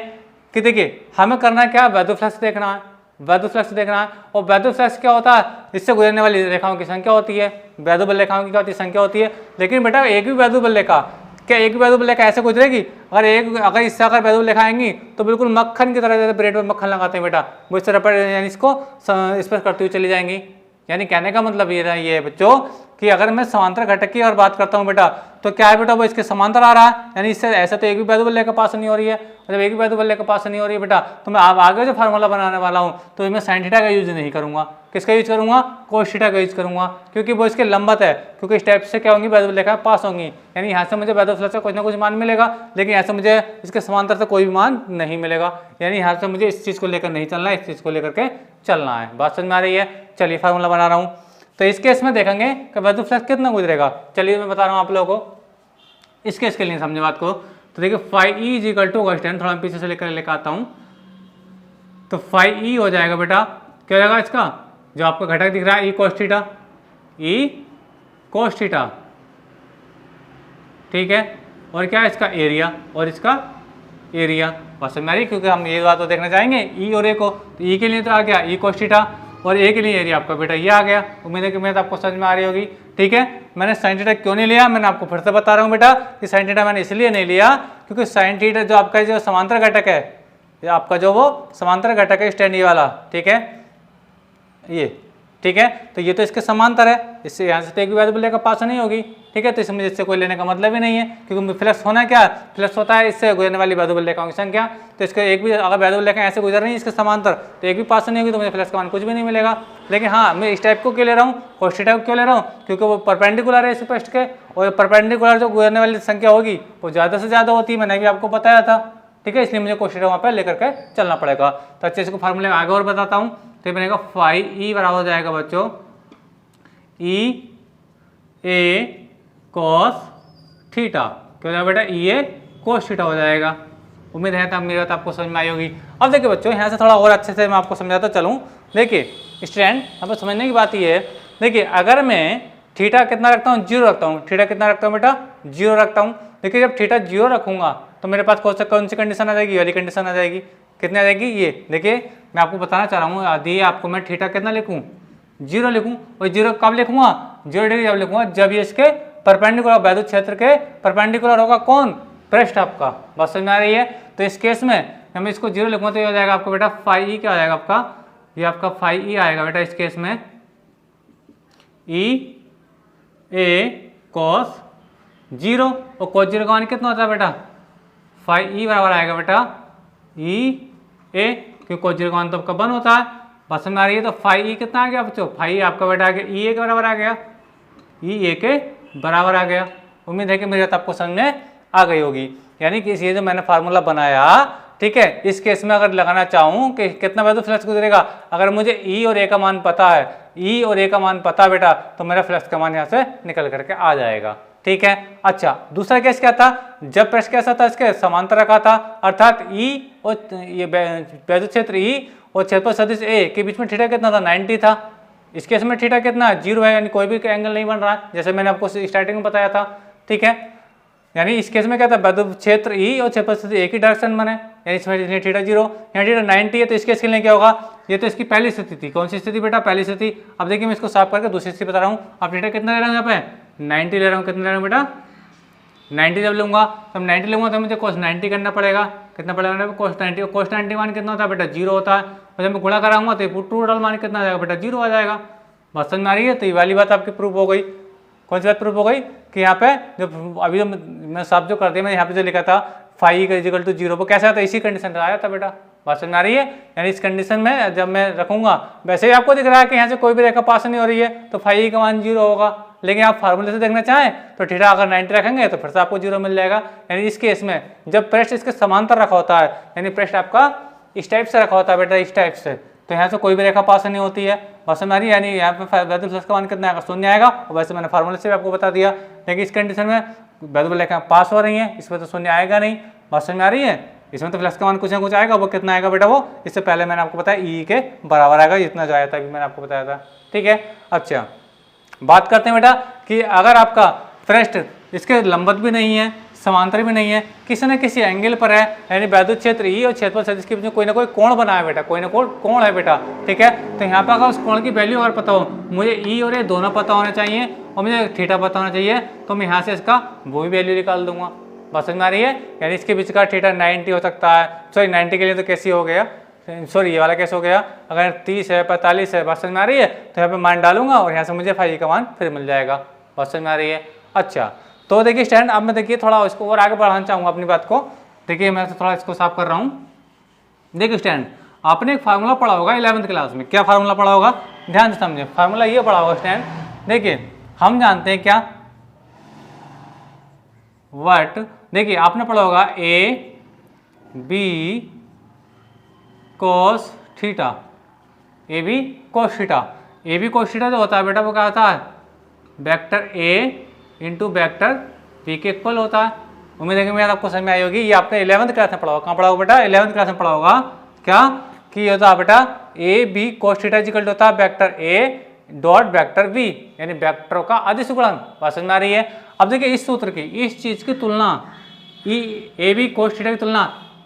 कि देखिए हमें करना क्या, वैद्युत फ्लक्स देखना है, वैद्युत फ्लक्स देखना है। और वैद्युत फ्लक्स क्या होता है, इससे गुजरने वाली रेखाओं की संख्या होती है, वैद्युत बल रेखाओं की क्या होती है, संख्या होती है। लेकिन बेटा एक भी वैद्युत बल रेखा, क्या एक भी वैद्युत बल रेखा ऐसे गुजरेगी, अगर इससे अगर वैद्युत बल रेखा आएंगी तो बिल्कुल मक्खन की तरह, जैसे ब्रेड में मक्खन लगाते हैं बेटा, वो इस तरह यानी इसको स्पर्श करती हुई चली जाएंगी। यानी कहने का मतलब ये है बच्चों कि अगर मैं समांतर घटक की और बात करता हूँ बेटा, तो क्या है बेटा, वो इसके समांतर आ रहा है, यानी इससे ऐसे तो एक भी वैद्युत बल रेखा पास नहीं हो रही है। और जब एक भी वैद्युत बल रेखा पास नहीं हो रही है बेटा, तो मैं अब आगे जो फार्मूला बनाने वाला हूँ तो इसमें sin थीटा का यूज नहीं करूंगा, किसका यूज करूंगा, cos थीटा का यूज करूंगा, क्योंकि वो इसके लंबवत है, क्योंकि इस टाइप से क्या होंगी, वैद्युत बल रेखा पास होंगी। यानी यहाँ से मुझे वैद्युत फ्लक्स का कुछ ना कुछ मान मिलेगा, लेकिन यहाँ से मुझे इसके समांतर से कोई भी मान नहीं मिलेगा। यानी यहाँ से मुझे इस चीज़ को लेकर नहीं चलना है, इस चीज़ को लेकर के चलना है। बात समझ में आ रही है? चलिए फार्मूला बना रहा हूँ। तो इस केस में देखेंगे कि वैद्युत फ्लक्स कितना गुजरेगा। चलिए मैं बता रहा हूँ आप लोगों को, इस केस के लिए समझे बात को। तो देखिए phi E is equal to cos tan, थोड़ा मैं पीछे से लेकर आता हूँ। तो फाई ई हो जाएगा बेटा, क्या हो जाएगा इसका, जो आपका घटक दिख रहा है ई cos थीटा, ई cos थीटा, ठीक है। और क्या है इसका एरिया, और इसका एरिया। बस समझ में आ रही, क्योंकि हम ये बात तो देखना चाहेंगे ई और ए को। तो ई के लिए तो आ गया ई cos थीटा, और ए के लिए एरिया आपका बेटा ये आ गया। उम्मीद है कि मैं आपको समझ में आ रही होगी, ठीक है। मैंने sin थीटा क्यों नहीं लिया, मैंने आपको फिर से बता रहा हूँ बेटा कि sin थीटा मैंने इसलिए नहीं लिया क्योंकि sin थीटा जो आपका जो समांतर घटक है, ये आपका जो वो समांतर घटक है स्टैंड वाला, ठीक है, ये, ठीक है। तो ये तो इसके समांतर है, इससे यहाँ से तो एक भी वैद्युत बल रेखा पास नहीं होगी, ठीक है। तो इसमें इससे कोई लेने का मतलब ही नहीं है, क्योंकि फ्लक्स होना क्या, फ्लक्स होता है इससे गुजरने वाली वैद्युत बल रेखाओं की संख्या। तो इसके एक भी अगर वैद्युत बल रेखा ऐसे गुजर रही है इसके समांतर, तो एक भी पास नहीं होगी, तो मुझे फ्लक्स का मान कुछ भी नहीं मिलेगा। लेकिन हाँ, मैं इस टाइप को क्यों ले रहा हूँ, cos थीटा को क्यों ले रहा हूँ, क्योंकि वो परपेंडिकुलर है इस पृष्ठ के, और परपेंडिकुलर जो गुजरने वाली संख्या होगी वो ज़्यादा से ज़्यादा होती है, मैंने भी आपको बताया था, ठीक है। इसलिए मुझे cos थीटा वहाँ पर लेकर के चलना पड़ेगा। तो अच्छे से फार्मूले में आगे और बताता हूँ। तो बनेगा फाई ई बराबर हो जाएगा बच्चों ई ए cos थीटा, क्या हो जाएगा बेटा, ई ए cos थीटा हो जाएगा। उम्मीद है तब मेरी बात आपको समझ में आई होगी। अब देखिए बच्चों, यहाँ से थोड़ा और अच्छे से मैं आपको समझाता चलूँ। देखिए स्टूडेंट, यहाँ पर समझने की बात ये है, देखिए अगर मैं थीटा कितना रखता हूँ, 0 रखता हूँ, थीटा कितना रखता हूँ बेटा, 0 रखता हूँ। देखिए जब थीटा 0 रखूँगा तो मेरे पास कौन सी कंडीशन आ जाएगी, वाली कंडीशन आ जाएगी, कितनी आ जाएगी, ये देखिए मैं आपको बताना चाह रहा हूँ। आदि आपको मैं थीटा कितना लिखूँ, 0 लिखूँ, और 0 कब लिखूँगा, 0 डिग्री जब लिखूँगा जब ये इसके परपेंडिकुलर, वैद्युत क्षेत्र के परपेंडिकुलर होगा कौन, पृष्ठ आपका। बात समझ में आ रही है? तो इस केस में हम इसको 0 लिखूँगा तो ये हो जाएगा आपको बेटा फाई ई, क्या हो जाएगा आपका, ये आपका फाई ई आएगा बेटा इस केस में, ई ए cos 0, और cos 0 का मान कितना होता है बेटा, फाई ई बराबर आएगा बेटा ई ए, क्योंकि cos 0 का मान तो आपका 1 होता है। बात समझ में आ रही है? तो फाई ई कितना आ गया बच्चों, फाई आपका बेटा आ गया ई ए के बराबर आ गया, ई ए के बराबर आ गया। उम्मीद है कि मेरी बात आपको समझ में आ गई होगी। यानी कि ये जो मैंने फार्मूला बनाया, ठीक है, इस केस में अगर लगाना चाहूँ कि कितना वैद्युत फ्लक्स गुजरेगा, अगर मुझे ई और ए का मान पता है, ई और ए का मान पता बेटा, तो मेरा फ्लक्स का मान यहाँ से निकल करके आ जाएगा, ठीक है। अच्छा, दूसरा केस क्या था, जब प्रश्न कैसा था, इसके समांतर रखा था, अर्थात ई और ये वैद्युत क्षेत्र ई और क्षेत्रफल सदिश ए के बीच में थीटा कितना था, 90 था, इस केस में थीटा कितना 0 है, यानी कोई भी एंगल नहीं बन रहा है, जैसे मैंने आपको स्टार्टिंग में बताया था। ठीक है, यानी इस केस में क्या था, वैद्युत क्षेत्र ई और क्षेत्रफल स्थिति एक ही डायरेक्शन बने, यानी इसमें थीटा 0, यहाँ थीटा 90 है, तो इस केस के लिए क्या होगा, ये तो इसकी पहली स्थिति थी। कौन सी स्थिति बेटा, पहली स्थिति। अब देखिए मैं इसको साफ करके दूसरी स्थिति बता रहा हूँ। अब थीटा कितना ले रहा हूँ यहाँ पे 90 ले रहा हूँ, कितना ले रहा हूँ बेटा 90 जब लूंगा, तो 90 लूंगा तो मुझे cos 90 करना पड़ेगा, कितना पड़ेगा cos 90, cos 90 मान कितना होता है बेटा 0 होता है, और जब मैं गुणा कराऊंगा तो टोटल मान कितना आ जाएगा बेटा 0 आ जाएगा। बात समझ में आ रही है, तो ये वाली बात आपकी प्रूफ हो गई। कौन सी बात प्रूफ हो गई कि यहाँ पे जो अभी जो मैं सब जो कर दिया, मैंने यहाँ पे जो लिखा था फाई इक्वल टू 0, वो कैसे आता है, इसी कंडीशन में आया था बेटा। बात समझ में आ रही है, यानी इस कंडीशन में जब मैं रखूंगा, वैसे ही आपको दिख रहा है कि यहाँ से कोई भी रेखा पास नहीं हो रही है, तो फाई का मान 0 होगा, लेकिन आप फार्मूले से देखना चाहें तो थीटा अगर 90 रखेंगे तो फिर से आपको 0 मिल जाएगा। यानी इस केस में जब पृष्ठ इसके समांतर रखा होता है, यानी पृष्ठ आपका इस टाइप से रखा होता है बेटा, इस टाइप से, तो यहाँ से कोई भी रेखा पास नहीं होती है। बस हमारी यानी यहाँ पे वैद्युत फ्लक्स का मान कितना आएगा, 0 आएगा, और वैसे मैंने फार्मूले से भी आपको बता दिया। लेकिन इस कंडीशन में वैद्युत रेखा पास हो रही है, इसमें तो 0 आएगा नहीं। बात समझ में आ रही है, इसमें तो फ्लक्स का मान कुछ ना कुछ आएगा, वो कितना आएगा बेटा, वो इससे पहले मैंने आपको बताया ई के बराबर आएगा, इतना जो आया था अभी मैंने आपको बताया था। ठीक है, अच्छा बात करते हैं बेटा कि अगर आपका पृष्ठ इसके लंबवत भी नहीं है, समांतर भी नहीं है, किसी न किसी एंगल पर है, यानी वैद्युत क्षेत्र ई और क्षेत्रफल सदिश के बीच में कोई ना कोई कोण बना है बेटा, कोई ना कोई कोण है बेटा। ठीक है, तो यहाँ पर अगर उस कोण की वैल्यू अगर पता हो, मुझे ई और ए दोनों पता होना चाहिए और मुझे थीटा पता होना चाहिए, तो मैं यहाँ से इसका वो भी वैल्यू निकाल दूंगा। बात समझ में आ रही है, यानी इसके बीच का थीटा 90 हो सकता है, सॉरी 90 के लिए तो कैसी हो गया, सॉरी ये वाला कैसे हो गया, अगर 30 है 45 है, बात समझ में आ रही है, तो यहाँ पे मान डालूंगा और यहाँ से मुझे फाई का मान फिर मिल जाएगा। बात समझ में आ रही है। अच्छा तो देखिए स्टैंड, अब मैं देखिए थोड़ा इसको और आगे बढ़ाना चाहूँगा अपनी बात को। देखिए मैं थोड़ा इसको साफ कर रहा हूँ। देखिए स्टैंड, आपने एक फार्मूला पढ़ा होगा 11th क्लास में, क्या फार्मूला पढ़ा होगा, ध्यान से समझे, फार्मूला ये पढ़ा होगा स्टैंड। देखिए हम जानते हैं क्या, वट, देखिए आपने पढ़ा होगा A B cos theta, A B cos theta. A B cos theta जो होता है बेटा, वो क्या होता है, vector A into vector B के इक्वल होता है। उम्मीद है कि मेरा आपको समझ में आई होगी। ये आपने 11th क्लास में पढ़ा होगा, कहाँ पढ़ा होगा बेटा, 11th क्लास में पढ़ा होगा क्या, कि ये होता है बेटा A B cos theta equal होता है vector A dot vector B, यानी वेक्टरों का अदिश गुणन। बात समझ में आ रही है। अब देखिए इस सूत्र की, इस चीज की तुलना ई ए बी कोस थीटा की तुलना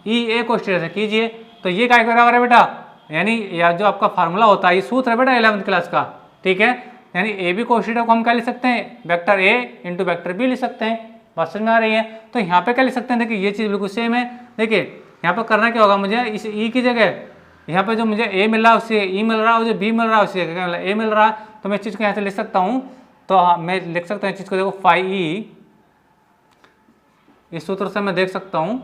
ई ए कोस थीटा से कीजिए, तो ये क्या बराबर है बेटा, यानी या जो आपका फार्मूला होता है, ये सूत्र है बेटा 11th क्लास का। ठीक है, यानी ए बी कोस थीटा को हम क्या लिख सकते हैं, vector A into vector B लिख सकते हैं। बात समझ में आ रही है। तो यहाँ पे क्या लिख सकते हैं, देखिए ये चीज़ बिल्कुल सेम है। देखिए यहाँ पे करना क्या होगा, मुझे इस ई की जगह यहाँ पे जो मुझे ए मिल रहा है उससे ई मिल रहा है, मुझे बी मिल रहा है उससे क्या मिल रहा है, ए मिल रहा है, तो मैं इस चीज़ को यहाँ से लिख सकता हूँ। तो मैं लिख सकता हूँ इस चीज़ को, देखो फाई ई, इस सूत्र से मैं देख सकता हूँ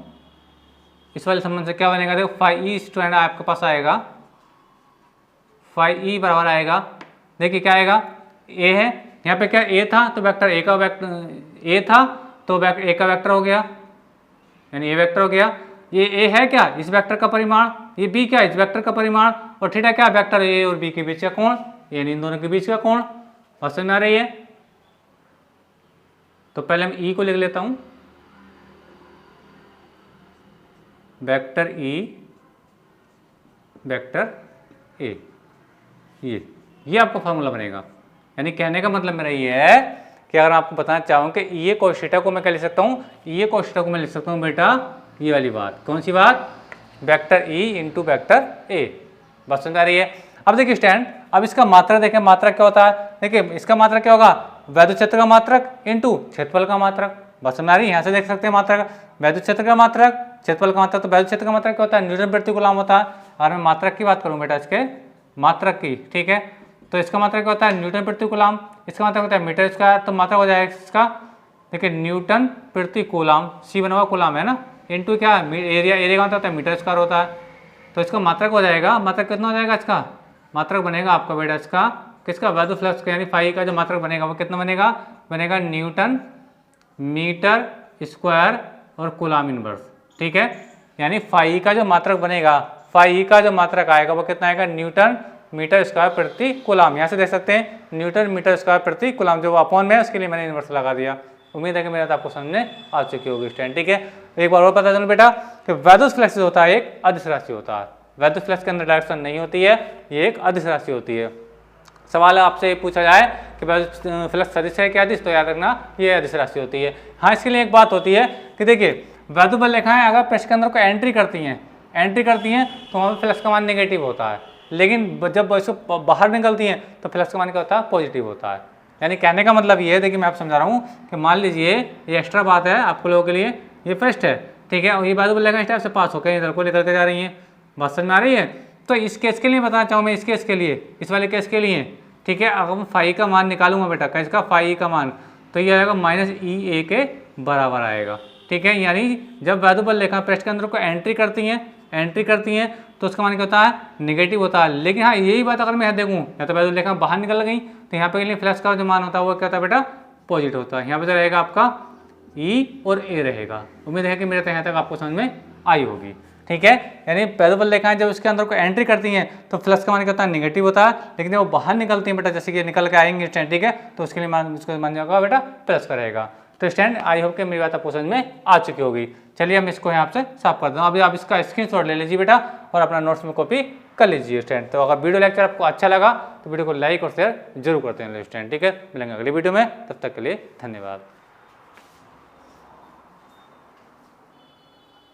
इस वाले संबंध से क्या बनेगा, देखो फाई ई स्टूडेंट आपके पास आएगा, फाई ई बराबर आएगा, देखिए क्या आएगा, ए है, यहाँ पे क्या ए था तो वेक्टर ए का वेक्टर ए था तो ए का वेक्टर हो गया, यानी ए वेक्टर हो गया। ये ए है क्या, इस वेक्टर का परिमाण, ये बी क्या, इस वेक्टर का परिमाण, और थीटा क्या, वेक्टर ए और बी के बीच का कोण, यानी इन दोनों के बीच का कोण। बात समझ में आ रही है। तो पहले हम ई को लिख लेता हूं, वेक्टर ई वेक्टर ए, ये आपका फॉर्मूला बनेगा। यानी कहने का मतलब मेरा ये है कि अगर आपको बताना चाहूँ कि ये कोस थीटा को मैं क्या लिख सकता हूँ, ये कोस थीटा को मैं लिख सकता हूँ बेटा, ये वाली बात, कौन सी बात, vector E into vector A. बात समझ आ रही है। अब देखिए स्टैंड, अब इसका मात्रक देखें, मात्रक क्या होता है, देखिए इसका मात्रक क्या होगा, वैद्युत क्षेत्र का मात्रक इंटू क्षेत्रफल का मात्रक। बात समझ आ रही है, यहाँ से देख सकते हैं मात्रक, वैद्युत क्षेत्र का मात्रक, क्षेत्रफल का मात्रक। तो वैद्युत क्षेत्र का मात्रक क्या होता है, न्यूटन प्रति कूलम होता है। अगर मैं मात्रक की बात करूँ बेटा, इसके मात्रक की, ठीक है, तो इसका मात्रक क्या होता है, न्यूटन प्रति कूलम, इसका मात्रक होता है मीटर स्क्वायर, तो मात्रक हो जाएगा इसका, देखिए न्यूटन प्रति कूलम, सी बना हुआ कूलम है ना, इंटू क्या एरिया, एरिया का मतलब होता है मीटर स्क्वायर होता है, तो इसका मात्रक हो जाएगा, मात्रक कितना हो जाएगा, इसका मात्रक बनेगा आपका बेटा इसका किसका, वैद्युत फ्लक्स का, यानी फाई का जो मात्रक बनेगा वो कितना बनेगा, बनेगा न्यूटन मीटर स्क्वायर और कूलम इनवर्स। ठीक है, यानी फाई का जो मात्रक बनेगा, फाई का जो मात्रक आएगा वो कितना आएगा, न्यूटन मीटर स्क्वायर प्रति कूलम। यहाँ से देख सकते हैं न्यूटन मीटर स्क्वायर प्रति कूलम, जो अपॉन में है उसके लिए मैंने इनवर्स लगा दिया। उम्मीद है कि मेरा आपको समझने आ चुकी होगी स्टैंड। ठीक है, एक बार और पता चलो बेटा कि वैद्युत फ्लक्स होता है एक अदिश राशि होता है, वैद्युत फ्लक्स के अंदर डायरेक्शन नहीं होती है, ये एक अदिश राशि होती है। सवाल आपसे ये पूछा जाए कि वैद्युत फ्लक्स सदिश है क्या अदिश, तो याद रखना ये अदिश राशि होती है। हाँ, इसके लिए एक बात होती है कि देखिए वैद्युत बल रेखाएं अगर पृष्ठ के अंदर को एंट्री करती हैं तो वहाँ पर फ्लक्स का मान नेगेटिव होता है, लेकिन जब इसको बाहर निकलती हैं तो फ्लक्स का मान क्या होता है, पॉजिटिव होता है। यानी कहने का मतलब ये है, देखिए मैं आपको समझा रहा हूँ कि मान लीजिए ये एक्स्ट्रा बात है आपको लोगों के लिए, ये पृष्ठ है, ठीक है, और ये वैद्युत बल रेखाएं इस टाइप से पास होकर इधर को निकल के जा रही हैं, बात समझ में आ रही है। तो इस केस के लिए बताना चाहूँ मैं, इस केस के लिए, इस वाले केस के लिए, ठीक है, अगर मैं फाई का मान निकालूंगा बेटा, कैसे फाई का मान, तो ये आएगा -EA के बराबर आएगा, ठीक है। यानी जब वैद्युत बल रेखा पृष्ठ के अंदर को एंट्री करती हैं तो उसका मान क्या होता है, नेगेटिव होता है। लेकिन हाँ, यही बात अगर मैं यहाँ देखूँ, या तो वैद्युत रेखा बाहर निकल गई तो यहाँ पे फ्लक्स का जो मान होता है वो क्या होता है बेटा, पॉजिटिव होता है। यहाँ पे तो रहेगा आपका E और A रहेगा। उम्मीद है कि मेरे तो यहाँ तक आपको समझ में आई होगी, ठीक है। यानी वैद्युत बल रेखाएं जब इसके अंदर को एंट्री करती हैं तो फ्लक्स का मान क्या होता है, नेगेटिव होता है, लेकिन जब वो बाहर निकलती हैं बेटा, जैसे कि निकल के आएंगे स्टैंड, ठीक है, तो उसके लिए मान उसको मान जाएगा बेटा प्लस का रहेगा। तो स्टैंड आई होप कि मेरी बात आपको समझ में आ चुकी होगी। चलिए हम इसको यहाँ से साफ कर दूँ। अभी आप इसका स्क्रीनशॉट ले लीजिए बेटा और अपना नोट्स में कॉपी कर लीजिए स्टैंड। तो अगर वीडियो लेक्चर आपको अच्छा लगा तो वीडियो को लाइक और शेयर जरूर करते हैं स्टैंड, ठीक है। मिलेंगे अगली वीडियो में, तब तक के लिए धन्यवाद।